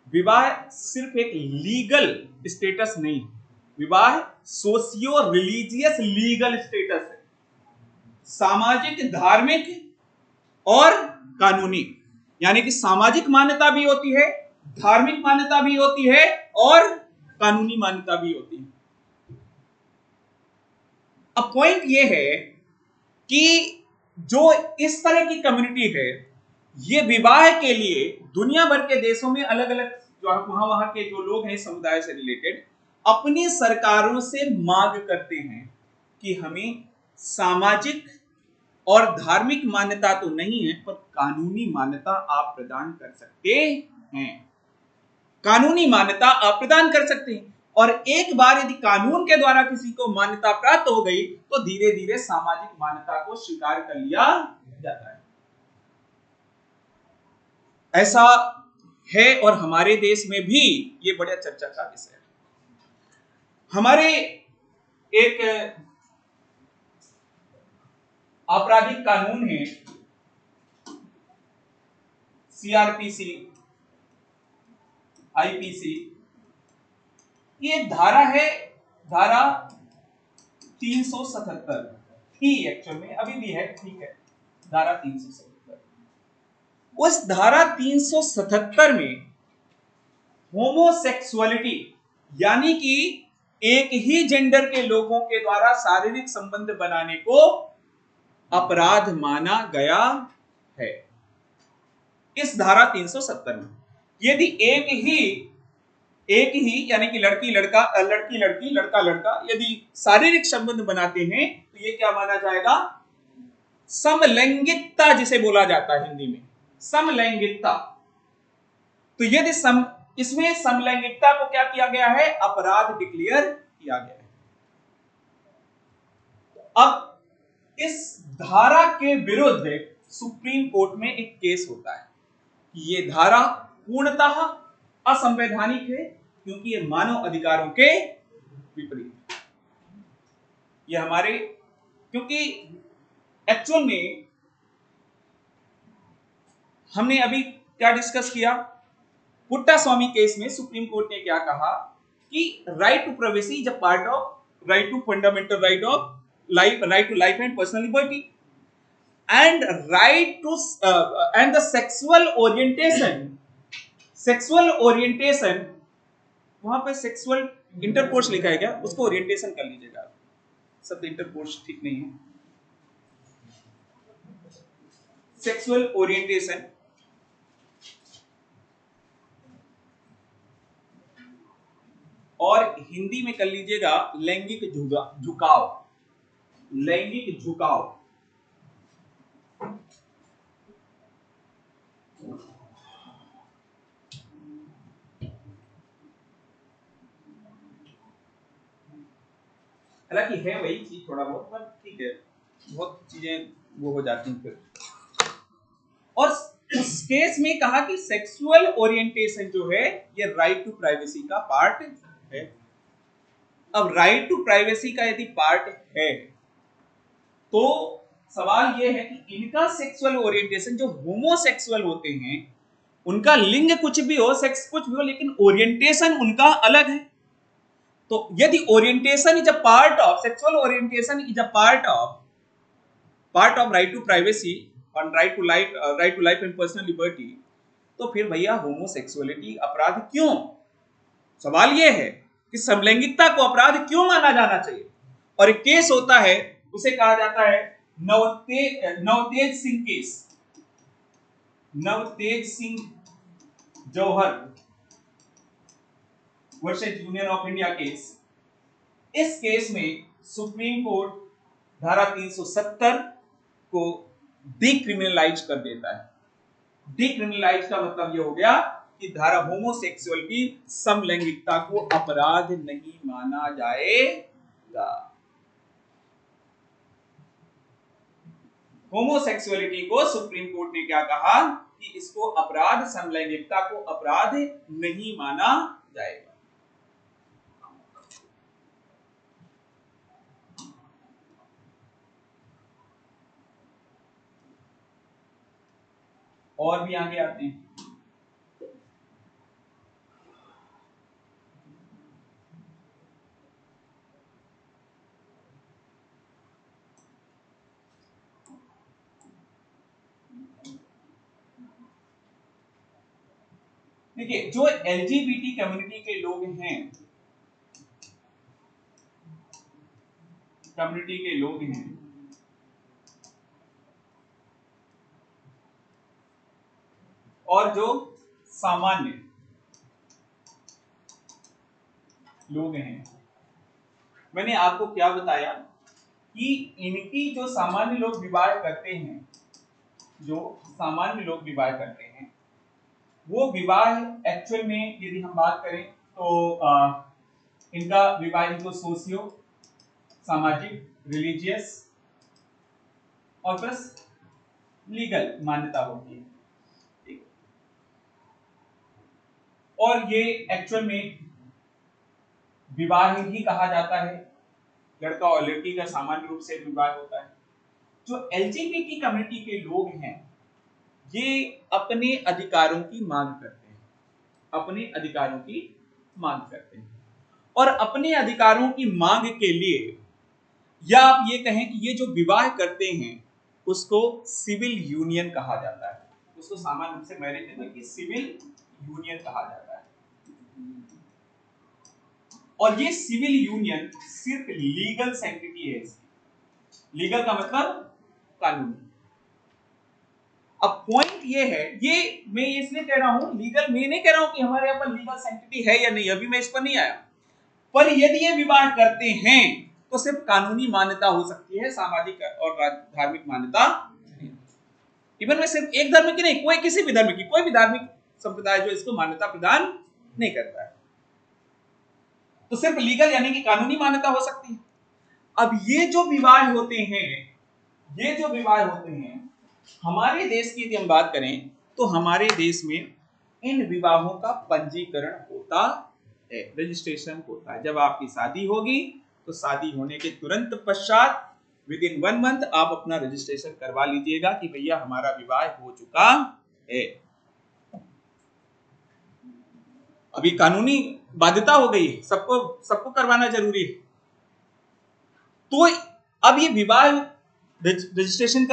विवाह सिर्फ एक लीगल स्टेटस नहीं, विवाह सोशियो रिलीजियस लीगल स्टेटस है, सामाजिक, धार्मिक और कानूनी। यानी कि सामाजिक मान्यता भी होती है, धार्मिक मान्यता भी होती है और कानूनी मान्यता भी होती है। अब पॉइंट यह है कि जो इस तरह की कम्युनिटी है, ये विवाह के लिए दुनिया भर के देशों में अलग अलग जो वहां के जो लोग हैं समुदाय से रिलेटेड, अपनी सरकारों से मांग करते हैं कि हमें सामाजिक और धार्मिक मान्यता तो नहीं है, पर कानूनी मान्यता आप प्रदान कर सकते हैं, कानूनी मान्यता आप प्रदान कर सकते हैं। और एक बार यदि कानून के द्वारा किसी को मान्यता प्राप्त हो गई तो धीरे धीरे सामाजिक मान्यता को स्वीकार कर लिया जाता है। ऐसा है और हमारे देश में भी ये बड़ा चर्चा का विषय है। हमारे एक आपराधिक कानून है सीआरपीसी, आईपीसी, ये धारा है, धारा 377 थी एक्चुअल में, अभी भी है, ठीक है, धारा 377। उस धारा 377 में होमोसेक्सुअलिटी यानी कि एक ही जेंडर के लोगों के द्वारा शारीरिक संबंध बनाने को अपराध माना गया है। इस धारा 370 में यदि एक ही यानी कि लड़की लड़का, लड़की लड़की, लड़का लड़का यदि शारीरिक संबंध बनाते हैं तो ये क्या माना जाएगा? समलैंगिकता जिसे बोला जाता है हिंदी में, समलैंगिकता। तो यदि इसमें समलैंगिकता को क्या किया गया है? अपराध डिक्लेयर किया गया है। अब इस धारा के विरुद्ध सुप्रीम कोर्ट में एक केस होता है कि ये धारा पूर्णतः असंवैधानिक है क्योंकि ये मानव अधिकारों के विपरीत। ये हमारे, क्योंकि एक्चुअल में हमने अभी क्या डिस्कस किया, पुट्टास्वामी केस में सुप्रीम कोर्ट ने क्या कहा कि right to privacy is a part of right to fundamental right of life, right to life and personal liberty and right to and the sexual orientation, वहां पे सेक्सुअल इंटरकोर्स लिखा है क्या, उसको ओरिएंटेशन कर लीजिएगा, शब्द इंटरकोर्स ठीक नहीं है, सेक्सुअल ओरिएंटेशन और हिंदी में कर लीजिएगा लैंगिक झुकाव, लैंगिक झुकाव। हालांकि है वही चीज थोड़ा बहुत, पर ठीक है, बहुत चीजें वो हो जाती हैं फिर। और उस केस में कहा कि सेक्सुअल ओरिएंटेशन जो है ये राइट टू प्राइवेसी का पार्ट है। अब राइट टू प्राइवेसी का यदि पार्ट है तो सवाल ये है कि इनका सेक्सुअल ओरिएंटेशन, जो होमोसेक्सुअल होते हैं उनका लिंग कुछ भी हो, सेक्स कुछ भी हो, लेकिन ओरिएंटेशन उनका अलग है। तो यदि orientation is a part of, sexual orientation is a part of right to privacy और right to life and personal liberty, तो फिर भैया होमोसेक्सुअलिटी अपराध क्यों? सवाल यह है कि समलैंगिकता को अपराध क्यों माना जाना चाहिए? और एक केस होता है, उसे कहा जाता है Navtej Singh case, Navtej Singh Johar versus Union of India case. इस केस में सुप्रीम कोर्ट धारा 370 को डिक्रिमिनलाइज कर देता है। डिक्रिमिनलाइज का मतलब यह हो गया कि धारा होमोसेक्सुअल की समलैंगिकता को अपराध नहीं माना जाएगा। होमोसेक्सुअलिटी को सुप्रीम कोर्ट ने क्या कहा कि इसको अपराध, समलैंगिकता को अपराध नहीं माना जाएगा। और भी आगे आते हैं। देखिए, जो एलजीबीटी कम्युनिटी के लोग हैं, और जो सामान्य लोग हैं, मैंने आपको क्या बताया कि इनकी जो सामान्य लोग विवाह करते हैं, वो विवाह एक्चुअल में यदि हम बात करें तो इनका विवाह इनको सोशियो सामाजिक, रिलीजियस और प्लस लीगल मान्यता होती है। और ये एक्चुअल में विवाह ही कहा जाता है, लड़का और लड़की का सामान्य रूप से विवाह होता है। जो एलजीबीटी कम्युनिटी के लोग हैं, ये अपने अधिकारों की मांग करते हैं, और अपने अधिकारों की मांग के लिए, या आप ये कहें कि ये जो विवाह करते हैं उसको सिविल यूनियन कहा जाता है। उसको सामान्य रूप से मैरिज नहीं बल्कि सिविल यूनियन कहा जाता है। और ये सिविल यूनियन सिर्फ लीगल सैंक्टिटी है इसकी। लीगल का मतलब कानूनी। अब पॉइंट ये है, ये मैं इसलिए कह रहा हूं लीगल, मैं नहीं कह रहा हूं कि हमारे यहाँ पर लीगल सैंक्टिटी है या नहीं, अभी मैं इस पर नहीं आया। पर यदि ये विवाह करते हैं तो सिर्फ कानूनी मान्यता हो सकती है, सामाजिक और धार्मिक मान्यता। इवन में सिर्फ एक धर्म की नहीं, कोई किसी भी धर्म की, कोई भी धार्मिक संप्रदाय जो इसको मान्यता प्रदान नहीं करता है, तो सिर्फ लीगल यानी कि कानूनी मान्यता हो सकती है। अब ये जो विवाह होते हैं, हमारे देश की यदि हम बात करें तो हमारे देश में इन विवाहों का पंजीकरण होता है, रजिस्ट्रेशन होता है। जब आपकी शादी होगी तो शादी होने के तुरंत पश्चात विद इन 1 मंथ आप अपना रजिस्ट्रेशन करवा लीजिएगा कि भैया हमारा विवाह हो चुका है। अभी कानूनी बाध्यता हो गई है, सबको करवाना जरूरी है। तो अब ये विवाह रजिस्ट्रेशन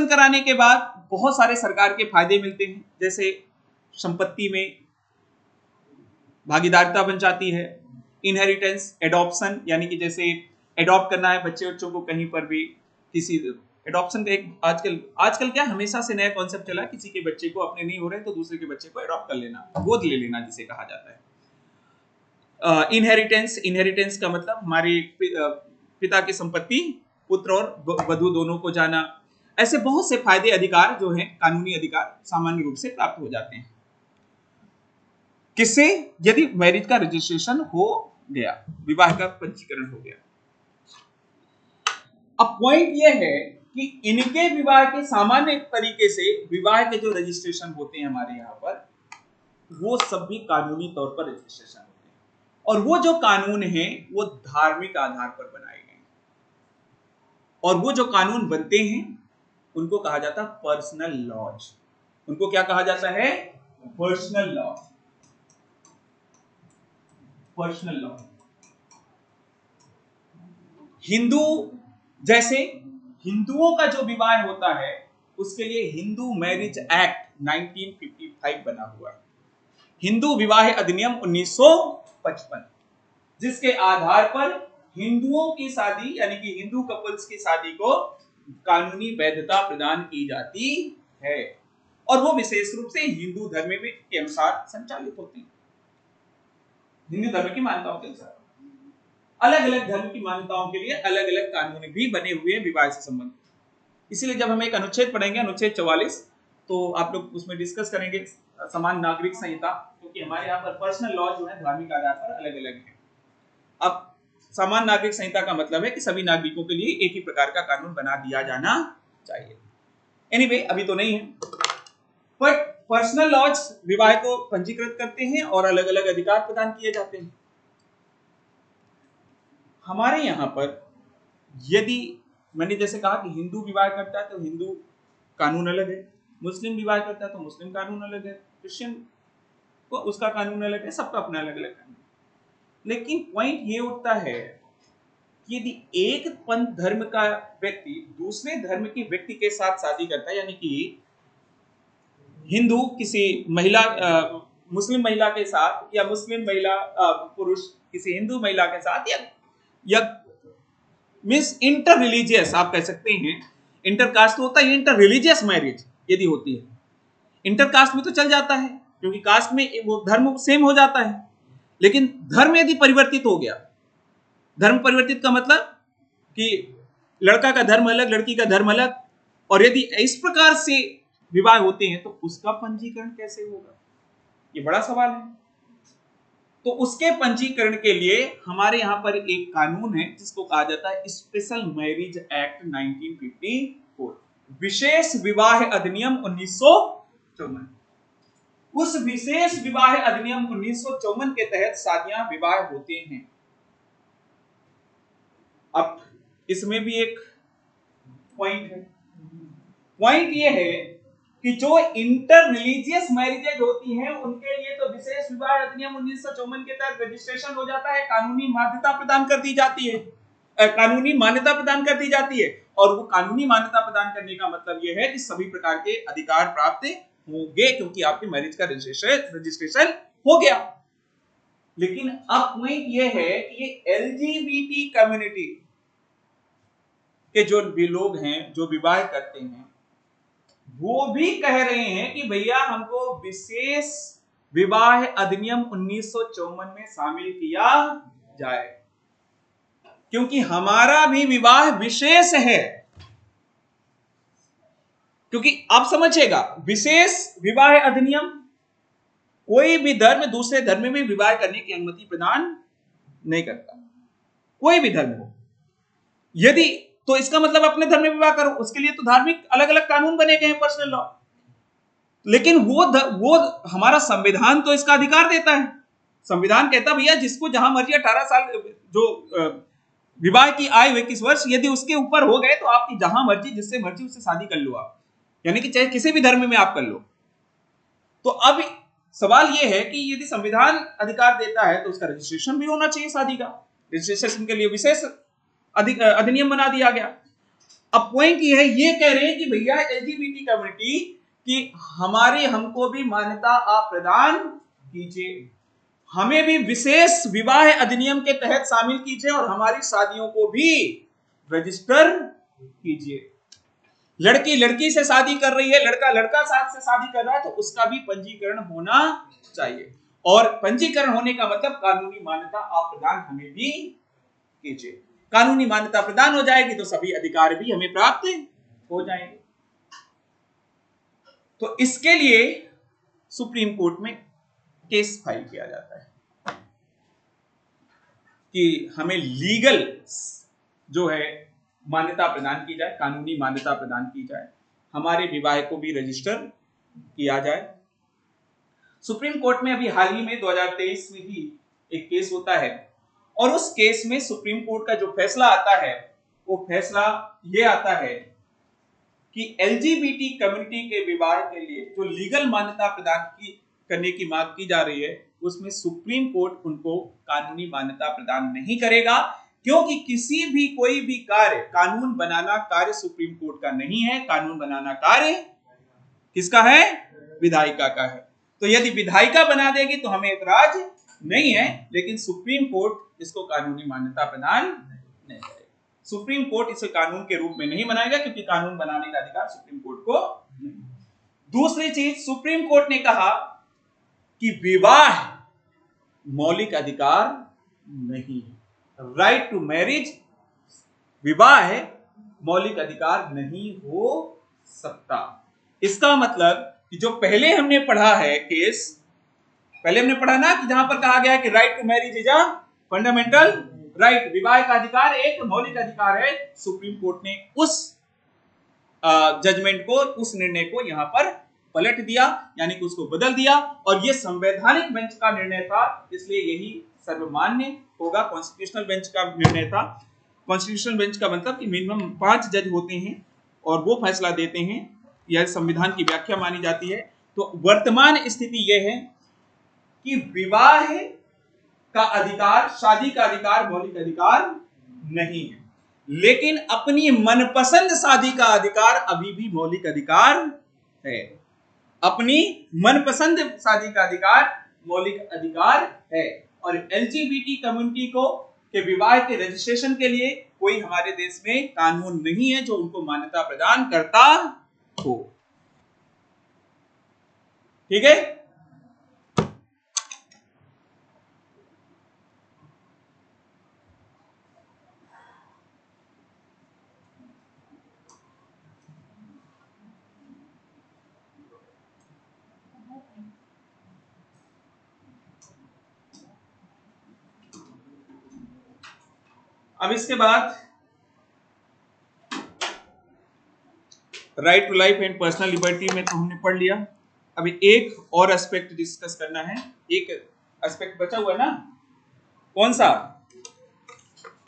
कराने के बाद बहुत सारे सरकार के फायदे मिलते हैं, जैसे संपत्ति में भागीदारिता बन जाती है, इनहेरिटेंस, एडॉप्शन, यानी कि जैसे एडॉप्ट करना है बच्चों को कहीं पर भी, किसी एडॉप्शन का एक आजकल क्या हमेशा से नया कॉन्सेप्ट चला, किसी के बच्चे को अपने नहीं हो रहे तो दूसरे के बच्चे को एडॉप्ट कर लेना, गोद ले लेना जिसे कहा जाता है। इनहेरिटेंस का मतलब हमारे पिता की संपत्ति पुत्र और वधू दोनों को जाना। ऐसे बहुत से फायदे, अधिकार जो हैं, कानूनी अधिकार सामान्य रूप से प्राप्त हो जाते हैं। किससे? यदि मैरिज का रजिस्ट्रेशन हो गया, विवाह का पंजीकरण हो गया। अब पॉइंट यह है कि इनके विवाह के सामान्य तरीके से विवाह के जो रजिस्ट्रेशन होते हैं हमारे यहाँ पर, वो सब भी कानूनी तौर पर रजिस्ट्रेशन होते हैं, और वो जो कानून है वो धार्मिक आधार पर बनाए गए हैं, और वो जो कानून बनते हैं उनको कहा जाता है पर्सनल लॉज। उनको क्या कहा जाता है? Personal law. हिंदुओं का जो विवाह होता है उसके लिए हिंदू मैरिज एक्ट 1955 बना हुआ है, हिंदू विवाह अधिनियम 1955, जिसके आधार पर हिंदुओं की शादी यानी कि हिंदू कपल्स की शादी को कानूनी वैधता प्रदान की जाती है, और वो विशेष रूप से हिंदू धर्म में के अनुसार संचालित होती है। हिंदू धर्म की मान्यताओं के अनुसार अलग अलग धर्म की मान्यताओं के लिए अलग अलग कानून भी बने हुए हैं विवाह से संबंधित। इसलिए जब हम एक अनुच्छेद पढ़ेंगे, अनुच्छेद 44, तो आप लोग उसमें डिस्कस करेंगे समान नागरिक संहिता, क्योंकि हमारे यहाँ पर पर्सनल लॉ जो है धार्मिक आधार पर अलग अलग है। अब सामान्य नागरिक संहिता का मतलब है कि सभी नागरिकों के लिए एक ही प्रकार का कानून बना दिया जाना चाहिए। एनीवे अभी तो नहीं है, बट पर्सनल लॉज विवाह को पंजीकृत करते हैं और अलग अलग अधिकार प्रदान किए जाते हैं। हमारे यहाँ पर यदि मैंने जैसे कहा कि हिंदू विवाह करता है तो हिंदू कानून अलग है, मुस्लिम विवाह करता है तो मुस्लिम कानून अलग है, क्रिश्चियन को उसका कानून अलग है, सबका अपना अलग अलग कानून। लेकिन पॉइंट ये उठता है कि यदि एक पंथ धर्म का व्यक्ति दूसरे धर्म के व्यक्ति के साथ शादी करता है, यानी कि हिंदू किसी महिला मुस्लिम महिला के साथ या मुस्लिम महिला पुरुष किसी हिंदू महिला के साथ या मीन्स इंटर रिलीजियस आप कह सकते हैं, इंटर कास्ट होता है, इंटर रिलीजियस मैरिज यदि होती है। इंटर कास्ट में तो चल जाता है क्योंकि कास्ट में वो धर्म सेम हो जाता है, लेकिन धर्म यदि परिवर्तित हो गया, धर्म परिवर्तित का मतलब कि लड़का का धर्म अलग लड़की का धर्म अलग, और यदि इस प्रकार से विवाह होते हैं तो उसका पंजीकरण कैसे होगा, ये बड़ा सवाल है। तो उसके पंजीकरण के लिए हमारे यहां पर एक कानून है जिसको कहा जाता है स्पेशल मैरिज एक्ट 1954, विशेष विवाह अधिनियम 1954। उस विशेष विवाह अधिनियम 1954 के तहत शादियां विवाह होते हैं। अब इसमें भी एक पॉइंट है, पॉइंट ये है कि जो इंटर रिलीजियस मैरिजेज होती हैं उनके लिए तो विशेष विवाह अधिनियम 1954 के तहत रजिस्ट्रेशन हो जाता है, कानूनी मान्यता प्रदान कर दी जाती है, कानूनी मान्यता प्रदान कर दी जाती है। और वो कानूनी मान्यता प्रदान करने का मतलब ये है कि सभी प्रकार के अधिकार प्राप्त होंगे क्योंकि आपके मैरिज का रजिस्ट्रेशन हो गया। लेकिन अब पॉइंट ये है कि ये एलजीबीटी कम्युनिटी के जो भी लोग हैं जो विवाह करते हैं वो भी कह रहे हैं कि भैया हमको विशेष विवाह अधिनियम 1954 में शामिल किया जाए क्योंकि हमारा भी विवाह विशेष है। क्योंकि आप समझिएगा, विशेष विवाह अधिनियम कोई भी धर्म दूसरे धर्म में विवाह करने की अनुमति प्रदान नहीं करता, कोई भी धर्म हो। यदि तो इसका मतलब अपने धर्म में विवाह करो, उसके लिए तो धार्मिक अलग अलग कानून बने गए हैं, पर्सनल लॉ। लेकिन वो हमारा संविधान तो इसका अधिकार देता है। संविधान कहता भैया जिसको जहां मर्जी 18 साल जो विवाह की आयु 21 वर्ष यदि उसके ऊपर हो गए तो आपकी जहां मर्जी जिससे मर्जी उससे शादी कर लो आप, यानी कि चाहे किसी भी धर्म में आप कर लो। तो अब सवाल यह है कि यदि संविधान अधिकार देता है तो उसका रजिस्ट्रेशन भी होना चाहिए शादी का, रजिस्ट्रेशन के लिए विशेष अधिनियम बना दिया गया। अब पॉइंट ये है, ये कह रहे हैं कि भैया एलजीबीटी कम्युनिटी कि हमको भी मान्यता आप प्रदान कीजिए, हमें भी विशेष विवाह अधिनियम के तहत शामिल कीजिए और हमारी शादियों को भी रजिस्टर कीजिए। लड़की लड़की से शादी कर रही है, लड़का लड़का साथ से शादी कर रहा है तो उसका भी पंजीकरण होना चाहिए, और पंजीकरण होने का मतलब कानूनी मान्यता आप प्रदान हमें भी कीजिए। कानूनी मान्यता प्रदान हो जाएगी तो सभी अधिकार भी हमें प्राप्त हो जाएंगे। तो इसके लिए सुप्रीम कोर्ट में केस फाइल किया जाता है कि हमें लीगल जो है मान्यता प्रदान की जाए, कानूनी मान्यता प्रदान की जाए, हमारे विवाह को भी रजिस्टर किया जाए। सुप्रीम कोर्ट में अभी हाल ही में 2023 में ही एक केस होता है और उस केस में सुप्रीम कोर्ट का जो फैसला आता है वो फैसला ये आता है कि एलजीबीटी कम्युनिटी के विवाह के लिए जो लीगल मान्यता प्रदान करने की मांग की जा रही है उसमें सुप्रीम कोर्ट उनको कानूनी मान्यता प्रदान नहीं करेगा, क्योंकि किसी भी कोई भी कार्य कानून बनाना कार्य सुप्रीम कोर्ट का नहीं है। कानून बनाना कार्य किसका है? विधायिका का है। तो यदि विधायिका बना देगी तो हमें ऐतराज नहीं है, लेकिन सुप्रीम कोर्ट इसको कानूनी मान्यता प्रदान नहीं करेगा। सुप्रीम कोर्ट इसे कानून के रूप में नहीं बनाएगा क्योंकि कानून बनाने का अधिकार सुप्रीम कोर्ट को नहीं। दूसरी चीज, सुप्रीम कोर्ट ने कहा कि विवाह मौलिक अधिकार नहीं है, राइट टू मैरिज विवाह मौलिक अधिकार नहीं हो सकता। इसका मतलब कि जो पहले हमने पढ़ा है केस, पहले हमने पढ़ा ना कि जहां पर कहा गया है कि right to marriage is a fundamental right, विवाह का अधिकार एक मौलिक अधिकार है। सुप्रीम कोर्ट ने उस जजमेंट को, उस निर्णय को यहां पर पलट दिया, यानी कि उसको बदल दिया, और ये संवैधानिक बेंच का निर्णय था, इसलिए यही सर्वमान्य होगा। कॉन्स्टिट्यूशनल बेंच का निर्णय था। कॉन्स्टिट्यूशनल बेंच का मतलब कि मिनिमम 5 जज होते हैं और वो फैसला देते हैं, यह संविधान की व्याख्या मानी जाती है। तो वर्तमान स्थिति यह है कि विवाह का अधिकार, शादी का अधिकार मौलिक अधिकार नहीं है, लेकिन अपनी मनपसंद शादी का अधिकार अभी भी मौलिक अधिकार है। अपनी मनपसंद शादी का अधिकार मौलिक अधिकार है। और एलजीबीटी कम्युनिटी को के विवाह के रजिस्ट्रेशन के लिए कोई हमारे देश में कानून नहीं है जो उनको मान्यता प्रदान करता हो। ठीक है। अब इसके बाद right to life and personal liberty में तो हमने पढ़ लिया। अभी एक और एस्पेक्ट डिस्कस करना है। एक एस्पेक्ट बचा हुआ है ना, कौन सा?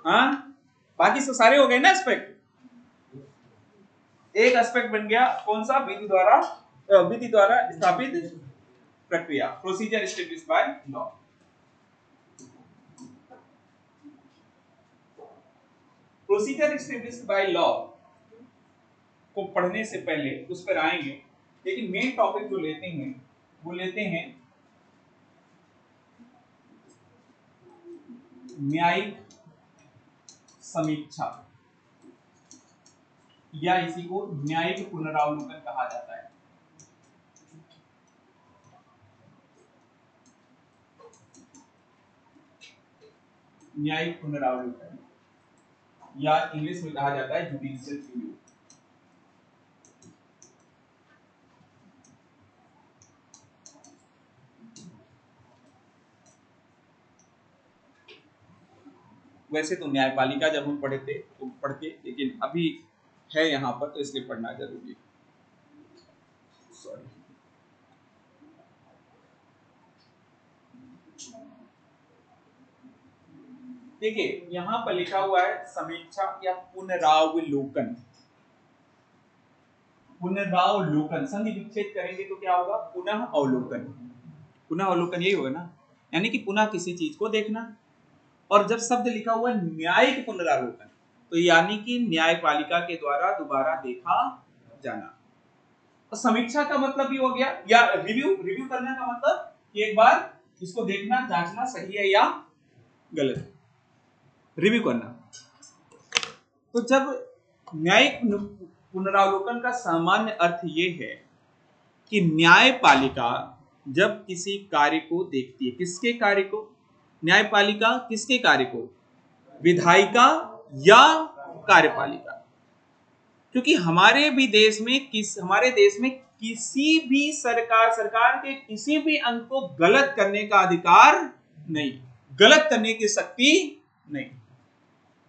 हाँ, बाकी सब सारे हो गए ना एस्पेक्ट। एक एस्पेक्ट बन गया, कौन सा? विधि द्वारा स्थापित प्रक्रिया, procedure established by law. Procedure established by law को पढ़ने से पहले उस पर आएंगे, लेकिन मेन टॉपिक जो लेते हैं वो लेते हैं न्यायिक समीक्षा, या इसी को न्यायिक पुनरावलोकन कहा जाता है। न्यायिक पुनरावलोकन, या इंग्लिश में कहा जाता है जुडिशियल रिव्यू। वैसे तो न्यायपालिका जब हम पढ़े थे तो पढ़ते, लेकिन अभी है यहाँ पर तो इसलिए पढ़ना जरूरी है। सॉरी, देखिए यहाँ पर लिखा हुआ है समीक्षा या पुनरावलोकन। पुनरावलोकन संधि विच्छेद करेंगे तो क्या होगा? पुनः अवलोकन। पुनः अवलोकन यही होगा ना, यानी कि पुनः किसी चीज को देखना। और जब शब्द लिखा हुआ न्यायिक पुनरावलोकन, तो यानी कि न्यायपालिका के द्वारा दोबारा देखा जाना। और समीक्षा का मतलब ये हो गया, या रिव्यू करने का मतलब कि एक बार इसको देखना, जांचना सही है या गलत है, रिव्यू करना। तो जब न्यायिक पुनरावलोकन का सामान्य अर्थ ये है कि न्यायपालिका जब किसी कार्य को देखती है, किसके कार्य को? न्यायपालिका किसके कार्य को? विधायिका या कार्यपालिका? क्योंकि हमारे देश में किसी भी सरकार के किसी भी अंग को गलत करने का अधिकार नहीं, गलत करने की शक्ति नहीं।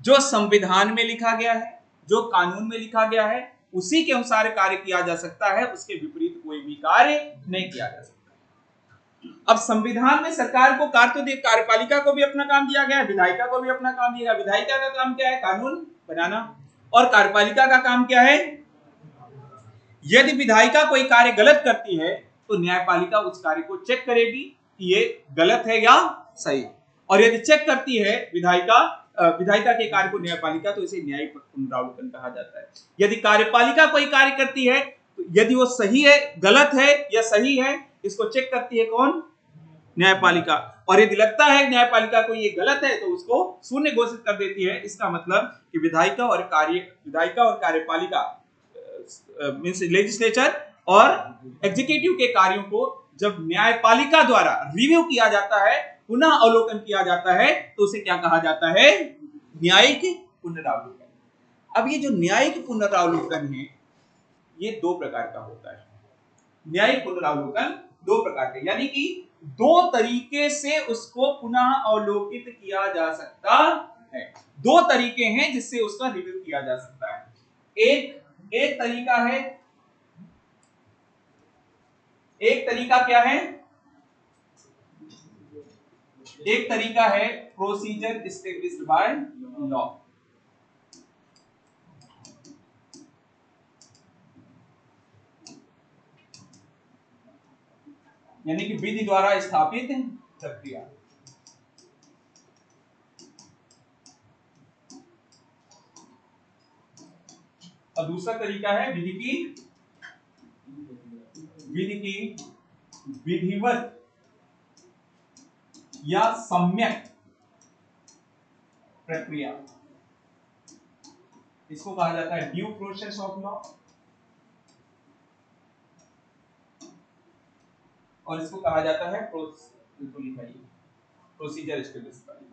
जो संविधान में लिखा गया है, जो कानून में लिखा गया है, उसी के अनुसार कार्य किया जा सकता है, उसके विपरीत कोई भी कार्य नहीं किया जा सकता। अब संविधान में सरकार को कार्यपालिका को भी अपना काम दिया गया है, विधायिका को भी अपना काम दिया गया। विधायिका का काम क्या है? कानून बनाना। और कार्यपालिका का काम क्या है? यदि विधायिका कोई कार्य गलत करती है तो न्यायपालिका उस कार्य को चेक करेगी कि ये गलत है या सही। और यदि चेक करती है विधायिका के कार्य को न्यायपालिका, तो इसे न्यायिक पुनरावलोकन कहा जाता है। यदि कार्यपालिका कोई कार्य करती है तो यदि वो सही है, गलत है या सही है, इसको चेक करती है कौन? न्यायपालिका। और यदि लगता है न्यायपालिका को ये गलत है तो उसको शून्य घोषित कर देती है। इसका मतलब कि विधायिका और कार्यपालिका मींस लेजिस्लेचर और एग्जीक्यूटिव के कार्यों को जब न्यायपालिका द्वारा रिव्यू किया जाता है, पुनः अवलोकन किया जाता है, तो उसे क्या कहा जाता है? न्यायिक पुनरावलोकन। अब ये जो न्यायिक पुनरावलोकन है, ये 2 प्रकार का होता है। न्यायिक पुनरावलोकन 2 प्रकार के, यानी कि 2 तरीके से उसको पुनः अवलोकित किया जा सकता है। दो तरीके हैं जिससे उसका रिव्यू किया जा सकता है। एक तरीका है, एक तरीका क्या है, एक तरीका है प्रोसीजर एस्टेब्लिश्ड बाय लॉ। यानी कि विधि द्वारा स्थापित प्रक्रिया। और दूसरा तरीका है विधि की विधिवत या सम्यक प्रक्रिया। इसको कहा जाता है ड्यू प्रोसेस ऑफ लॉ, और इसको कहा जाता है प्रोसीजर एस्टेब्लिश्ड बाय लॉ।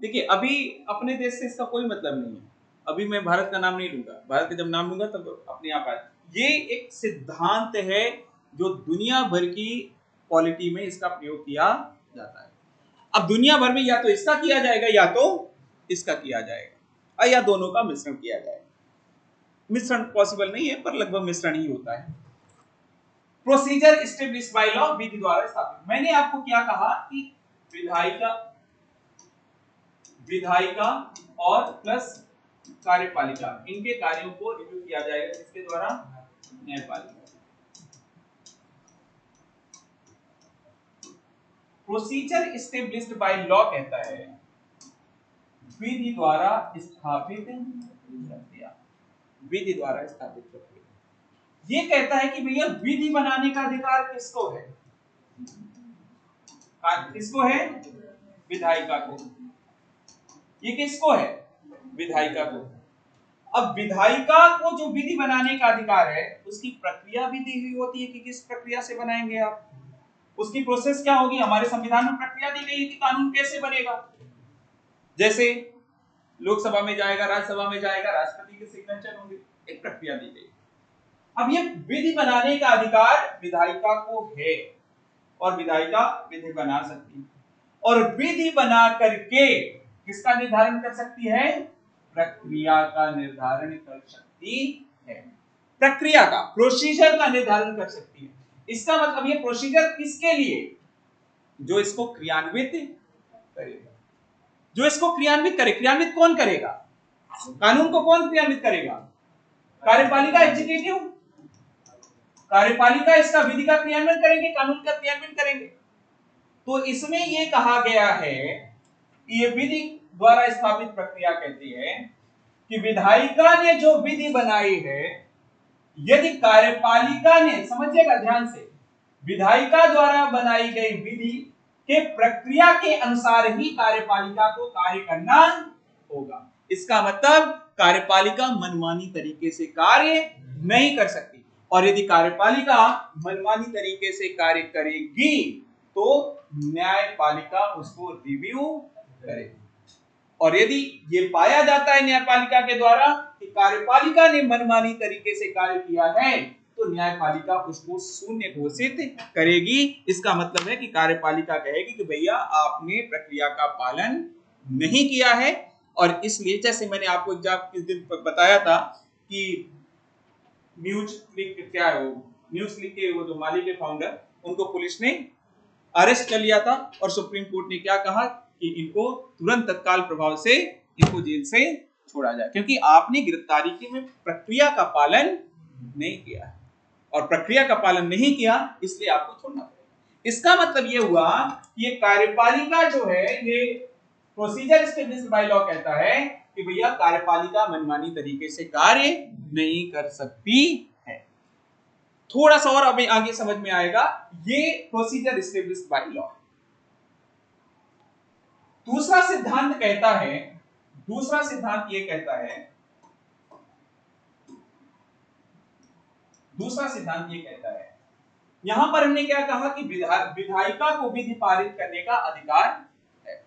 देखिए अभी अपने देश से इसका कोई मतलब नहीं है। अभी मैं भारत का नाम नहीं लूंगा, भारत का जब नाम लूंगा तब अपने आप आए। ये एक सिद्धांत है जो दुनिया भर की पॉलिटी में इसका प्रयोग किया जाता है। अब दुनिया भर में या तो इसका किया जाएगा या तो इसका किया जाएगा, या दोनों का मिश्रण किया जाएगा। मिश्रण पॉसिबल नहीं है, पर लगभग मिश्रण ही होता है। प्रोसीजर एस्टेब्लिश्ड बाय लॉ, विधि द्वारा स्थापित। मैंने आपको क्या कहा कि विधायिका और प्लस कार्यपालिका, इनके कार्यों को रिव्यू किया जाएगा किसके द्वारा? न्यायपालिका। प्रोसीजर एस्टेब्लिश्ड बाय लॉ कहता है विधि द्वारा स्थापित प्रक्रिया, विधि द्वारा स्थापित प्रक्रिया। ये कहता है कि भैया विधि बनाने का अधिकार किसको है? किसको है? विधायिका को। ये किसको है? विधायिका को। अब विधायिका को जो विधि बनाने का अधिकार है, उसकी प्रक्रिया भी दी हुई होती है कि किस प्रक्रिया से बनाएंगे आप, उसकी प्रोसेस क्या होगी। हमारे संविधान में प्रक्रिया दी गई है कि कानून कैसे बनेगा। जैसे लोकसभा में जाएगा, राज्यसभा में जाएगा, राष्ट्रपति के सिग्नेचर होंगे, एक प्रक्रिया दी गई। अब ये विधि बनाने का अधिकार विधायिका को है, और विधायिका विधि बना सकती है, और विधि बना करके किसका निर्धारण कर सकती है? प्रक्रिया का निर्धारण कर सकती है। प्रक्रिया का, प्रोसीजर का निर्धारण कर सकती है। इसका मतलब ये प्रोसीजर किसके लिए? जो इसको क्रियान्वित करेगा, जो इसको क्रियान्वित करे। क्रियान्वित कौन करेगा? कानून को कौन क्रियान्वित करेगा? कार्यपालिका, एग्जीक्यूटिव। कार्यपालिका इसका विधि का क्रियान्वयन करेंगे, कानून का क्रियान्वयन करेंगे। तो इसमें यह कहा गया है कि ये विधि द्वारा स्थापित प्रक्रिया कहती है कि विधायिका ने जो विधि बनाई है, यदि कार्यपालिका ने, समझिएगा ध्यान से, विधायिका द्वारा बनाई गई विधि के प्रक्रिया के अनुसार ही कार्यपालिका को कार्य करना होगा। इसका मतलब कार्यपालिका मनमानी तरीके से कार्य नहीं कर सकती, और यदि कार्यपालिका मनमानी तरीके से कार्य करेगी तो न्यायपालिका उसको रिव्यू करेगी। और यदि ये पाया जाता है न्यायपालिका के द्वारा कि कार्यपालिका ने मनमानी तरीके से कार्य किया है, तो न्यायपालिका उसको शून्य घोषित करेगी। इसका मतलब है कि कार्यपालिका कहेगी कि भैया आपने प्रक्रिया का पालन नहीं किया है, और इसलिए जैसे मैंने आपको किस दिन बताया था कि न्यूज क्लिक क्या है, वो न्यूज क्लिक के वो जो मालिक है, फाउंडर, उनको पुलिस ने अरेस्ट कर लिया था, और सुप्रीम कोर्ट ने क्या कहा कि इनको तुरंत तत्काल प्रभाव से इनको जेल से छोड़ा जाए, क्योंकि आपने गिरफ्तारी के में प्रक्रिया का पालन नहीं किया, और प्रक्रिया का पालन नहीं किया, इसलिए आपको छोड़ना पड़ेगा। इसका मतलब ये हुआ कि ये कार्यपालिका जो है, ये प्रोसीजर एस्टेब्लिश्ड बाय लॉ कहता है कि भैया कार्यपालिका मनमानी तरीके से कार्य नहीं कर सकती है। थोड़ा सा और अभी आगे समझ में आएगा। ये प्रोसीजर एस्टेब्लिश्ड बाय लॉ। दूसरा सिद्धांत कहता है, दूसरा सिद्धांत ये कहता है, दूसरा सिद्धांत ये कहता है, यहां पर हमने क्या कहा कि विधायिका को विधि पारित करने का अधिकार है,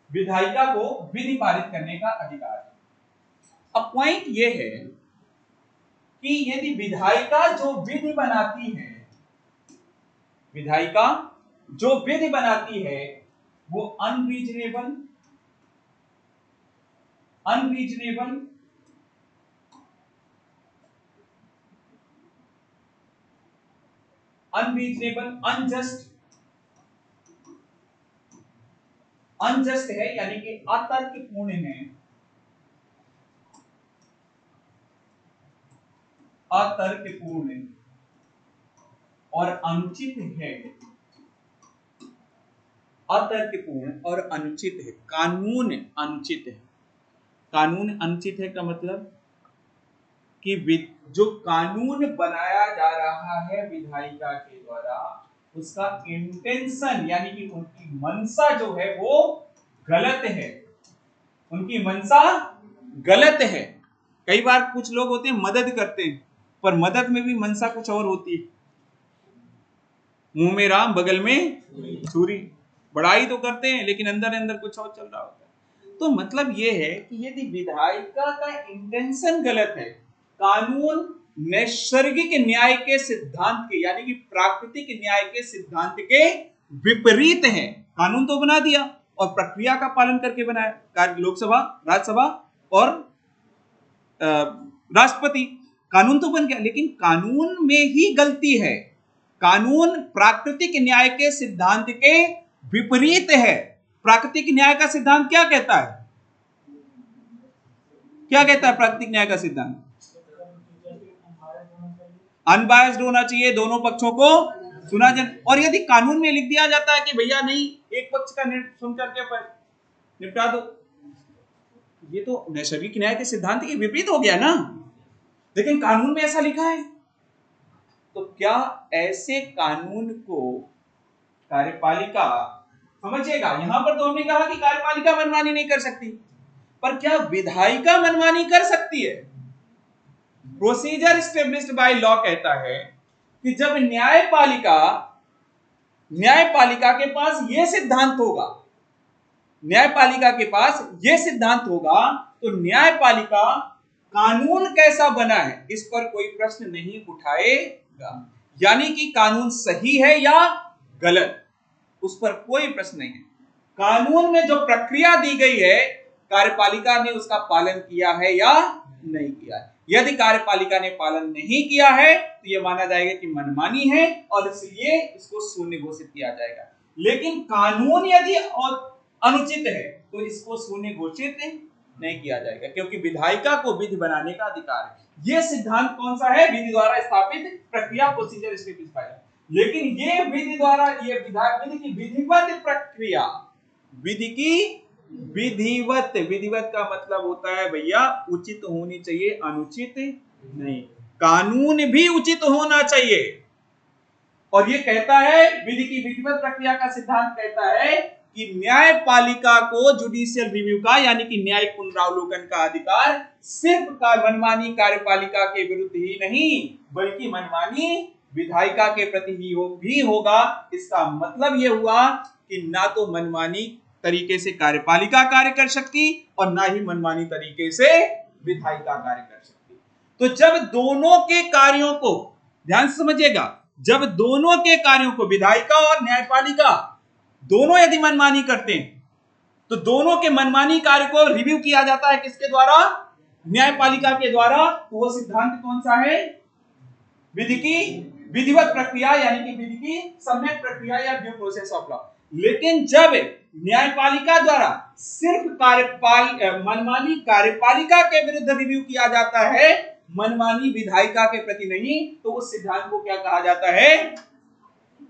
विधायिका को विधि पारित करने का अधिकार है। अब पॉइंट ये है कि यदि विधायिका जो विधि बनाती है, विधायिका जो विधि बनाती है वो अनरीजनेबल अनजस्ट है, यानी कि अतर्कपूर्ण है, अतर्कपूर्ण और अनुचित है, अतर्कपूर्ण और अनुचित है, कानून अनुचित है। कानून अनुचित है का मतलब कि जो कानून बनाया जा रहा है विधायिका के द्वारा, उसका इंटेंशन यानी कि उनकी मंशा जो है वो गलत है, उनकी मंशा गलत है। कई बार कुछ लोग होते हैं मदद करते हैं, पर मदद में भी मंशा कुछ और होती है। मुंह में राम बगल में छुरी, बड़ाई तो करते हैं लेकिन अंदर अंदर कुछ और चल रहा होता है। तो मतलब यह है कि यदि विधायिका का इंटेंशन गलत है, कानून नैसर्गिक न्याय के सिद्धांत के यानी कि प्राकृतिक न्याय के सिद्धांत के विपरीत है, कानून तो बना दिया और प्रक्रिया का पालन करके बनाया, लोकसभा, राज्यसभा और राष्ट्रपति, कानून तो बन गया, लेकिन कानून में ही गलती है। कानून प्राकृतिक न्याय के सिद्धांत के विपरीत है। प्राकृतिक न्याय का सिद्धांत क्या कहता है? क्या कहता है प्राकृतिक न्याय का सिद्धांत? अनबायस्ड होना चाहिए, दोनों पक्षों को सुना जाए। और यदि कानून में लिख दिया जाता है कि भैया नहीं, एक पक्ष का सुन करके निपटा दो, ये तो नैसर्गिक न्याय के सिद्धांत के विपरीत हो गया ना। लेकिन कानून में ऐसा लिखा है, तो क्या ऐसे कानून को कार्यपालिका, समझिएगा यहां पर तो हमने कहा कि कार्यपालिका मनमानी नहीं कर सकती, पर क्या विधायिका मनमानी कर सकती है? प्रोसीजर एस्टेब्लिश्ड बाय लॉ कहता है कि जब न्यायपालिका के पास यह सिद्धांत होगा, न्यायपालिका के पास यह सिद्धांत होगा, तो न्यायपालिका कानून कैसा बना है इस पर कोई प्रश्न नहीं उठाएगा, यानी कि कानून सही है या गलत, उस पर कोई प्रश्न नहीं है। कानून में जो प्रक्रिया दी गई है, कार्यपालिका ने उसका पालन किया है या नहीं किया है। यदि कार्यपालिका ने पालन नहीं किया है तो यह माना जाएगा कि मनमानी है और इसलिए इसको शून्य घोषित किया जाएगा। लेकिन कानून यदि अनुचित है तो इसको शून्य घोषित नहीं किया जाएगा, क्योंकि विधायिका को विधि बनाने का अधिकार है। यह सिद्धांत कौन सा है? विधि द्वारा स्थापित प्रक्रिया, प्रोसीजर एस्टेब्लिश्ड बाय लॉ। लेकिन ये विधि द्वारा, ये विधि की विधिवत प्रक्रिया, विधि की विधिवत का मतलब होता है भैया उचित होनी चाहिए, अनुचित नहीं। कानून भी उचित होना चाहिए। और ये कहता है, विधि की विधिवत प्रक्रिया का सिद्धांत कहता है कि न्यायपालिका को जुडिशियल रिव्यू का यानी कि न्यायिक पुनरावलोकन का अधिकार सिर्फ मनमानी कार्यपालिका के विरुद्ध ही नहीं बल्कि मनमानी विधायिका के प्रति भी होगा। इसका मतलब यह हुआ कि ना तो मनमानी तरीके से कार्यपालिका कार्य कर सकती और ना ही मनमानी तरीके से विधायिका कार्य कर सकती। तो जब दोनों के कार्यों को, ध्यान से समझिएगा, जब दोनों के कार्यों को, विधायिका और न्यायपालिका दोनों यदि मनमानी करते हैं तो दोनों के मनमानी कार्य को रिव्यू किया जाता है किसके द्वारा? न्यायपालिका के द्वारा। तो वो सिद्धांत कौन सा है? विधि की विधिवत प्रक्रिया यानी कि विधि की सम्यक प्रक्रिया या ड्यू प्रोसेस ऑफ लॉ। लेकिन जब न्यायपालिका द्वारा सिर्फ मनमानी कार्यपालिका के विरुद्ध रिव्यू किया जाता है, मनमानी विधायिका के प्रति नहीं, तो उस सिद्धांत को क्या कहा जाता है?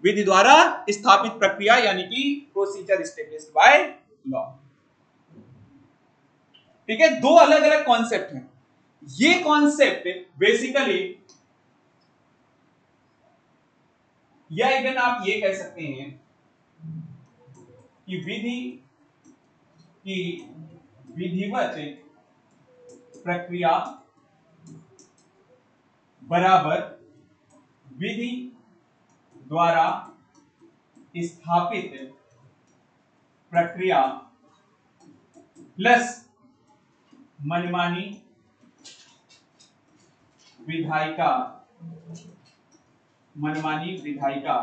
विधि द्वारा स्थापित प्रक्रिया यानी कि प्रोसीजर एस्टेब्लिश्ड बाय लॉ। ठीक है, दो अलग अलग कॉन्सेप्ट हैं। ये कॉन्सेप्ट बेसिकली, या इवन आप ये कह सकते हैं कि विधि की विधिवत प्रक्रिया बराबर विधि द्वारा स्थापित प्रक्रिया प्लस मनमानी विधायिका, मनमानी विधायिका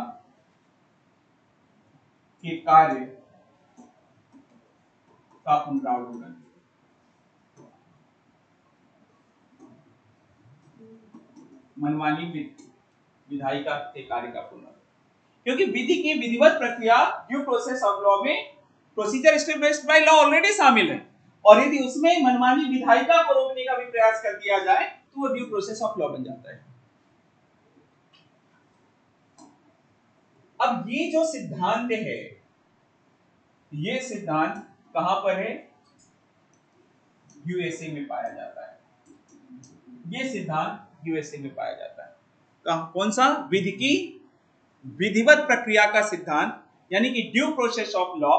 के कार्य का पुनरावलोकन। मनमानी विधायिका के कार्य का पुनरावलोकन, क्योंकि विधि की विधिवत प्रक्रिया ड्यू प्रोसेस ऑफ लॉ में procedure established by law already शामिल है, और यदि उसमें मनमानी विधायिका को रोकने का भी प्रयास कर दिया जाए तो वो ड्यू प्रोसेस ऑफ लॉ बन जाता है। अब ये जो सिद्धांत है, ये सिद्धांत कहां पर है? यूएसए में पाया जाता है। ये सिद्धांत यूएसए में पाया जाता है। कौन सा? विधि की विधिवत प्रक्रिया का सिद्धांत, यानी कि ड्यू प्रोसेस ऑफ लॉ,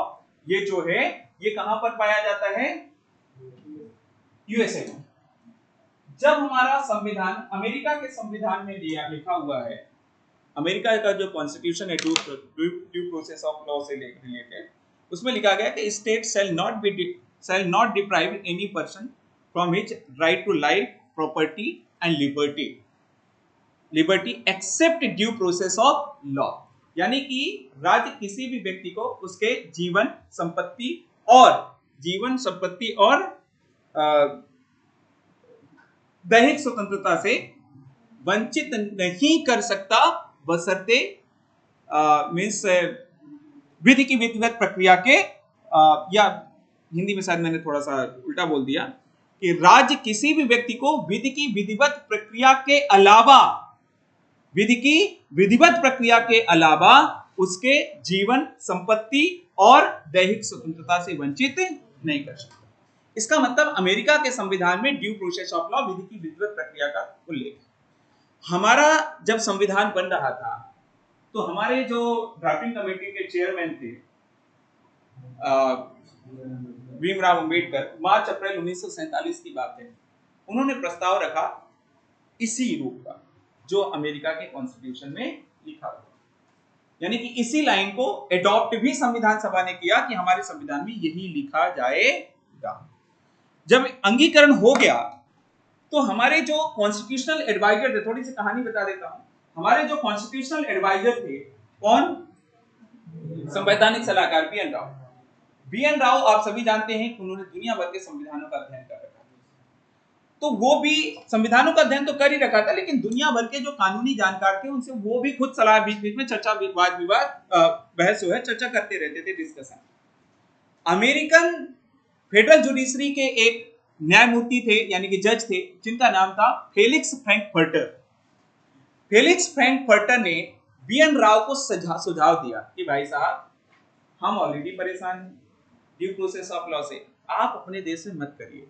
ये जो है ये कहां पर पाया जाता है? यूएसए में। जब हमारा संविधान अमेरिका के संविधान में लिखा हुआ है, अमेरिका का जो कॉन्स्टिट्यूशन है ड्यू प्रोसेस ऑफ लॉ से रिलेटेड, उसमें लिखा गया कि state shall not deprive any person from his right to life, property and liberty except due process of law, यानी कि राज्य किसी भी व्यक्ति को उसके जीवन संपत्ति और दैहिक स्वतंत्रता से वंचित नहीं कर सकता, बशर्ते मीन्स विधि की विधिवत प्रक्रिया के या हिंदी में शायद मैंने थोड़ा सा उल्टा बोल दिया कि राज्य किसी भी व्यक्ति को विधि की विधिवत प्रक्रिया के अलावा उसके जीवन, संपत्ति और दैहिक स्वतंत्रता से वंचित नहीं कर सकता। इसका मतलब अमेरिका के संविधान में ड्यू प्रोसेस ऑफ लॉ, विधि की विधिवत प्रक्रिया का उल्लेख। हमारा जब संविधान बन रहा था तो हमारे जो ड्राफ्टिंग कमेटी के चेयरमैन थे भीमराव अंबेडकर, मार्च अप्रैल 1947 की बात है, उन्होंने प्रस्ताव रखा इसी रूप का जो अमेरिका के कॉन्स्टिट्यूशन में लिखा हुआ, यानी कि इसी लाइन को एडॉप्ट भी संविधान सभा ने किया कि हमारे संविधान में यही लिखा जाएगा। जब अंगीकरण हो गया तो हमारे जो कॉन्स्टिट्यूशनल एडवाइजर थे, थोड़ी सी कहानी बता देता हूं, हमारे जो कॉन्स्टिट्यूशनल एडवाइजर थे, कौन? संवैधानिक सलाहकार बी.एन. राव। आप सभी जानते हैं कि उन्होंने दुनिया भर के संविधानों का अध्ययन कर रखा था, तो वो भी संविधानों का अध्ययन तो कर ही रखा था, लेकिन दुनिया भर के जो कानूनी जानकार थे उनसे वो भी खुद सलाह, बीच बीच में चर्चा, चर्चा करते रहते थे, डिस्कशन। अमेरिकन फेडरल जुडिशरी के एक न्यायमूर्ति थे, यानी कि जज थे, जिनका नाम था फेलिक्स फ्रैंकफर्टर। फेलिक्स फ्रैंकफर्टर ने बी.एन. राव को सुझाव दिया कि भाई साहब, हम ऑलरेडी परेशान हैं ड्यू प्रोसेस ऑफ लॉ से, आप अपने देश में मत करिए।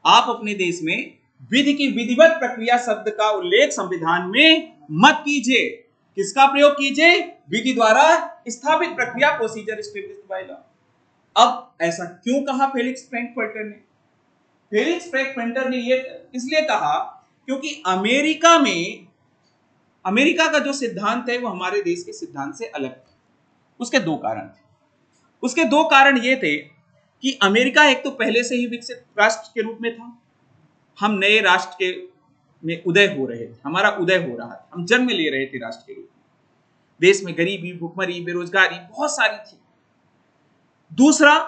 आप अपने देश में विधि की विधिवत प्रक्रिया शब्द का उल्लेख संविधान में मत कीजिए। किसका प्रयोग कीजिए? विधि द्वारा स्थापित प्रक्रिया, प्रोसीजर एस्टैब्लिश्ड बाय लॉ। अब ऐसा क्यों कहा फेलिक्स फ्रैंकफर्टर ने? फेलिक्स फ्रैंकफर्टर ने ये इसलिए कहा क्योंकि अमेरिका का जो सिद्धांत है वो हमारे देश के सिद्धांत से अलग था। उसके दो कारण थे। उसके दो कारण ये थे कि अमेरिका एक तो पहले से ही विकसित राष्ट्र के रूप में था, हम नए राष्ट्र के में उदय हो रहे थे, हमारा उदय हो रहा था, हम जन्म ले रहे थे राष्ट्र के रूप में। देश में गरीबी, भुखमरी, बेरोजगारी बहुत सारी थी। दूसरा,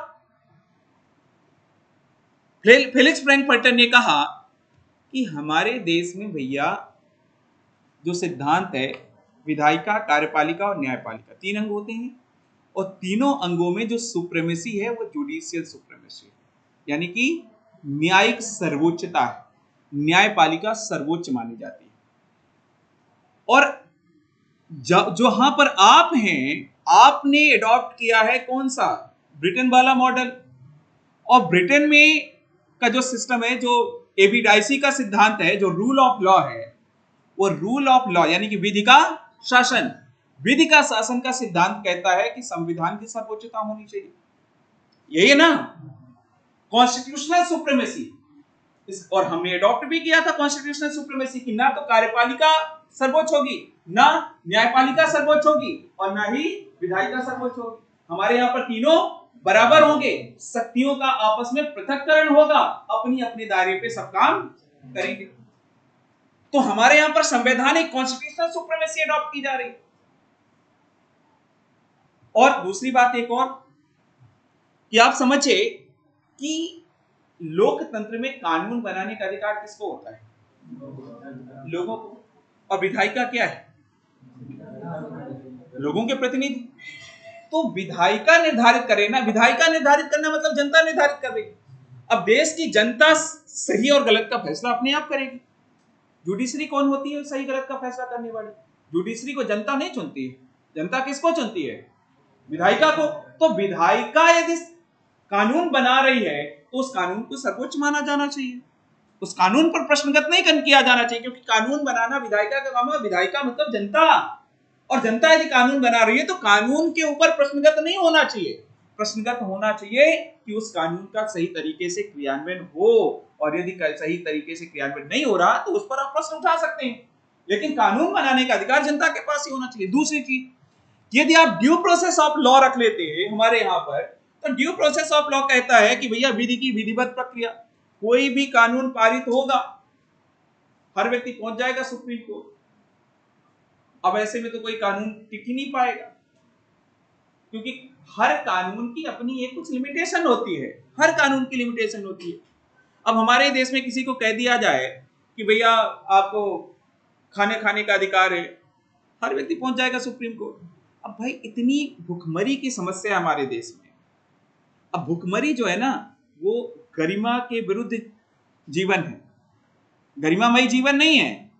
फेलिक्स फ्रैंकफर्टर ने कहा कि हमारे देश में भैया जो सिद्धांत है, विधायिका, कार्यपालिका और न्यायपालिका, 3 अंग होते हैं, और तीनों अंगों में जो सुप्रीमेसी है वो जुडिशियल सुप्रीमेसी है, यानी कि न्यायिक सर्वोच्चता है। न्यायपालिका सर्वोच्च मानी जाती है। और जहां पर आप हैं, आपने एडॉप्ट किया है कौन सा? ब्रिटेन वाला मॉडल। और ब्रिटेन में का जो सिस्टम है, जो एबिडाइसी का सिद्धांत है, जो रूल ऑफ लॉ है, वो रूल ऑफ लॉ यानी कि विधि का शासन का सिद्धांत कहता है कि संविधान की सर्वोच्चता होनी चाहिए। यही है ना कॉन्स्टिट्यूशनल सुप्रीमेसी। और हमने एडॉप्ट भी किया था कॉन्स्टिट्यूशनल सुप्रीमेसी की, ना तो कार्यपालिका सर्वोच्च होगी, ना न्यायपालिका सर्वोच्च होगी, और ना ही विधायिका सर्वोच्च होगी। हमारे यहाँ पर तीनों बराबर होंगे, शक्तियों का आपस में पृथक्करण होगा, अपनी अपने दायरे पे सब काम करेंगे। तो हमारे यहां पर संवैधानिक कॉन्स्टिट्यूशनल सुप्रीमेसी अडॉप्ट की जा रही है। और दूसरी बात एक और कि आप समझे कि लोकतंत्र में कानून बनाने का अधिकार किसको होता है? लोगों को। और विधायिका क्या है? लोगों के प्रतिनिधि। तो विधायिका निर्धारित करे ना, विधायिका निर्धारित करना मतलब जनता निर्धारित कर रही। अब देश की जनता सही और गलत का फैसला अपने आप करेगी। जुडिशरी कौन होती है सही गलत का फैसला करने वाली? जुडिशरी को जनता नहीं चुनती है। जनता किसको चुनती है? विधायिका को। तो विधायिका यदि कानून बना रही है तो उस कानून को सर्वोच्च माना जाना चाहिए, उस कानून पर प्रश्नगत नहीं किया जाना चाहिए, क्योंकि कानून बनाना विधायिका का काम है। विधायिका मतलब जनता, और जनता यदि कानून बना रही है तो कानून के ऊपर प्रश्नगत नहीं होना चाहिए। प्रश्नगत होना चाहिए कि उस कानून का सही तरीके से क्रियान्वयन हो, और यदि सही तरीके से क्रियान्वयन नहीं हो रहा तो उस पर आप प्रश्न उठा सकते हैं, लेकिन कानून बनाने का अधिकार जनता के पास ही होना चाहिए। दूसरी चीज, यदि आप ड्यू प्रोसेस ऑफ लॉ रख लेते हैं हमारे यहां पर, तो ड्यू प्रोसेस ऑफ लॉ कहता है कि भैया विधि की विधिवत प्रक्रिया, कोई भी कानून पारित होगा हर व्यक्ति पहुंच जाएगा सुप्रीम कोर्ट। अब ऐसे में तो कोई कानून टिक ही नहीं पाएगा, क्योंकि हर कानून की अपनी एक कुछ लिमिटेशन होती है, हर कानून की लिमिटेशन होती है। अब हमारे देश में किसी को कह दिया जाए कि भैया आपको खाने का अधिकार है, हर व्यक्ति पहुंच जाएगा सुप्रीम कोर्ट। अब भाई इतनी भुखमरी की समस्या है हमारे देश में। अब भुखमरी जो है ना, वो गरिमा के विरुद्ध जीवन है, गरिमामयी जीवन नहीं है,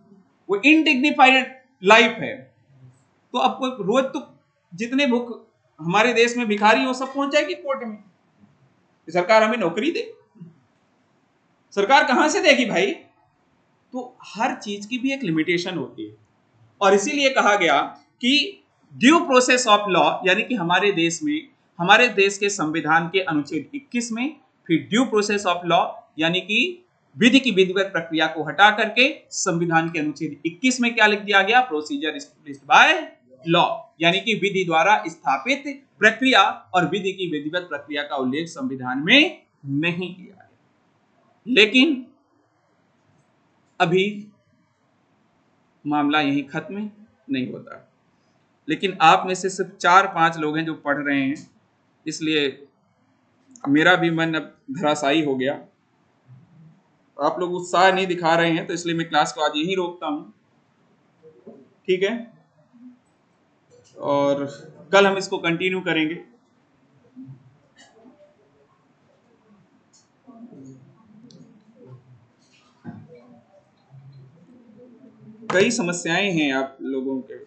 वो इनडिग्निफाइड लाइफ है। तो अब कोई रोज तो जितने भूख हमारे देश में भिखारी वो सब पहुंच जाएगी कोर्ट में। सरकार हमें नौकरी दे, सरकार कहां से देगी भाई? तो हर चीज की भी एक लिमिटेशन होती है, और इसीलिए कहा गया कि ड्यू प्रोसेस ऑफ लॉ, यानी कि हमारे देश में, हमारे देश के संविधान के अनुच्छेद 21 में फिर ड्यू प्रोसेस ऑफ लॉ यानी कि विधि की विधिवत प्रक्रिया को हटा करके संविधान के अनुच्छेद 21 में क्या लिख दिया गया? प्रोसीजर एस्टैब्लिश्ड बाय लॉ, यानी कि विधि द्वारा स्थापित प्रक्रिया और विधि की विधिवत प्रक्रिया का उल्लेख संविधान में नहीं किया गया। लेकिन अभी मामला यहीं खत्म नहीं होता। लेकिन आप में से सिर्फ 4-5 लोग हैं जो पढ़ रहे हैं, इसलिए मेरा भी मन अब धराशायी हो गया। आप लोग उत्साह नहीं दिखा रहे हैं, तो इसलिए मैं क्लास को आज यहीं रोकता हूं, ठीक है? और कल हम इसको कंटिन्यू करेंगे। कई समस्याएं हैं आप लोगों के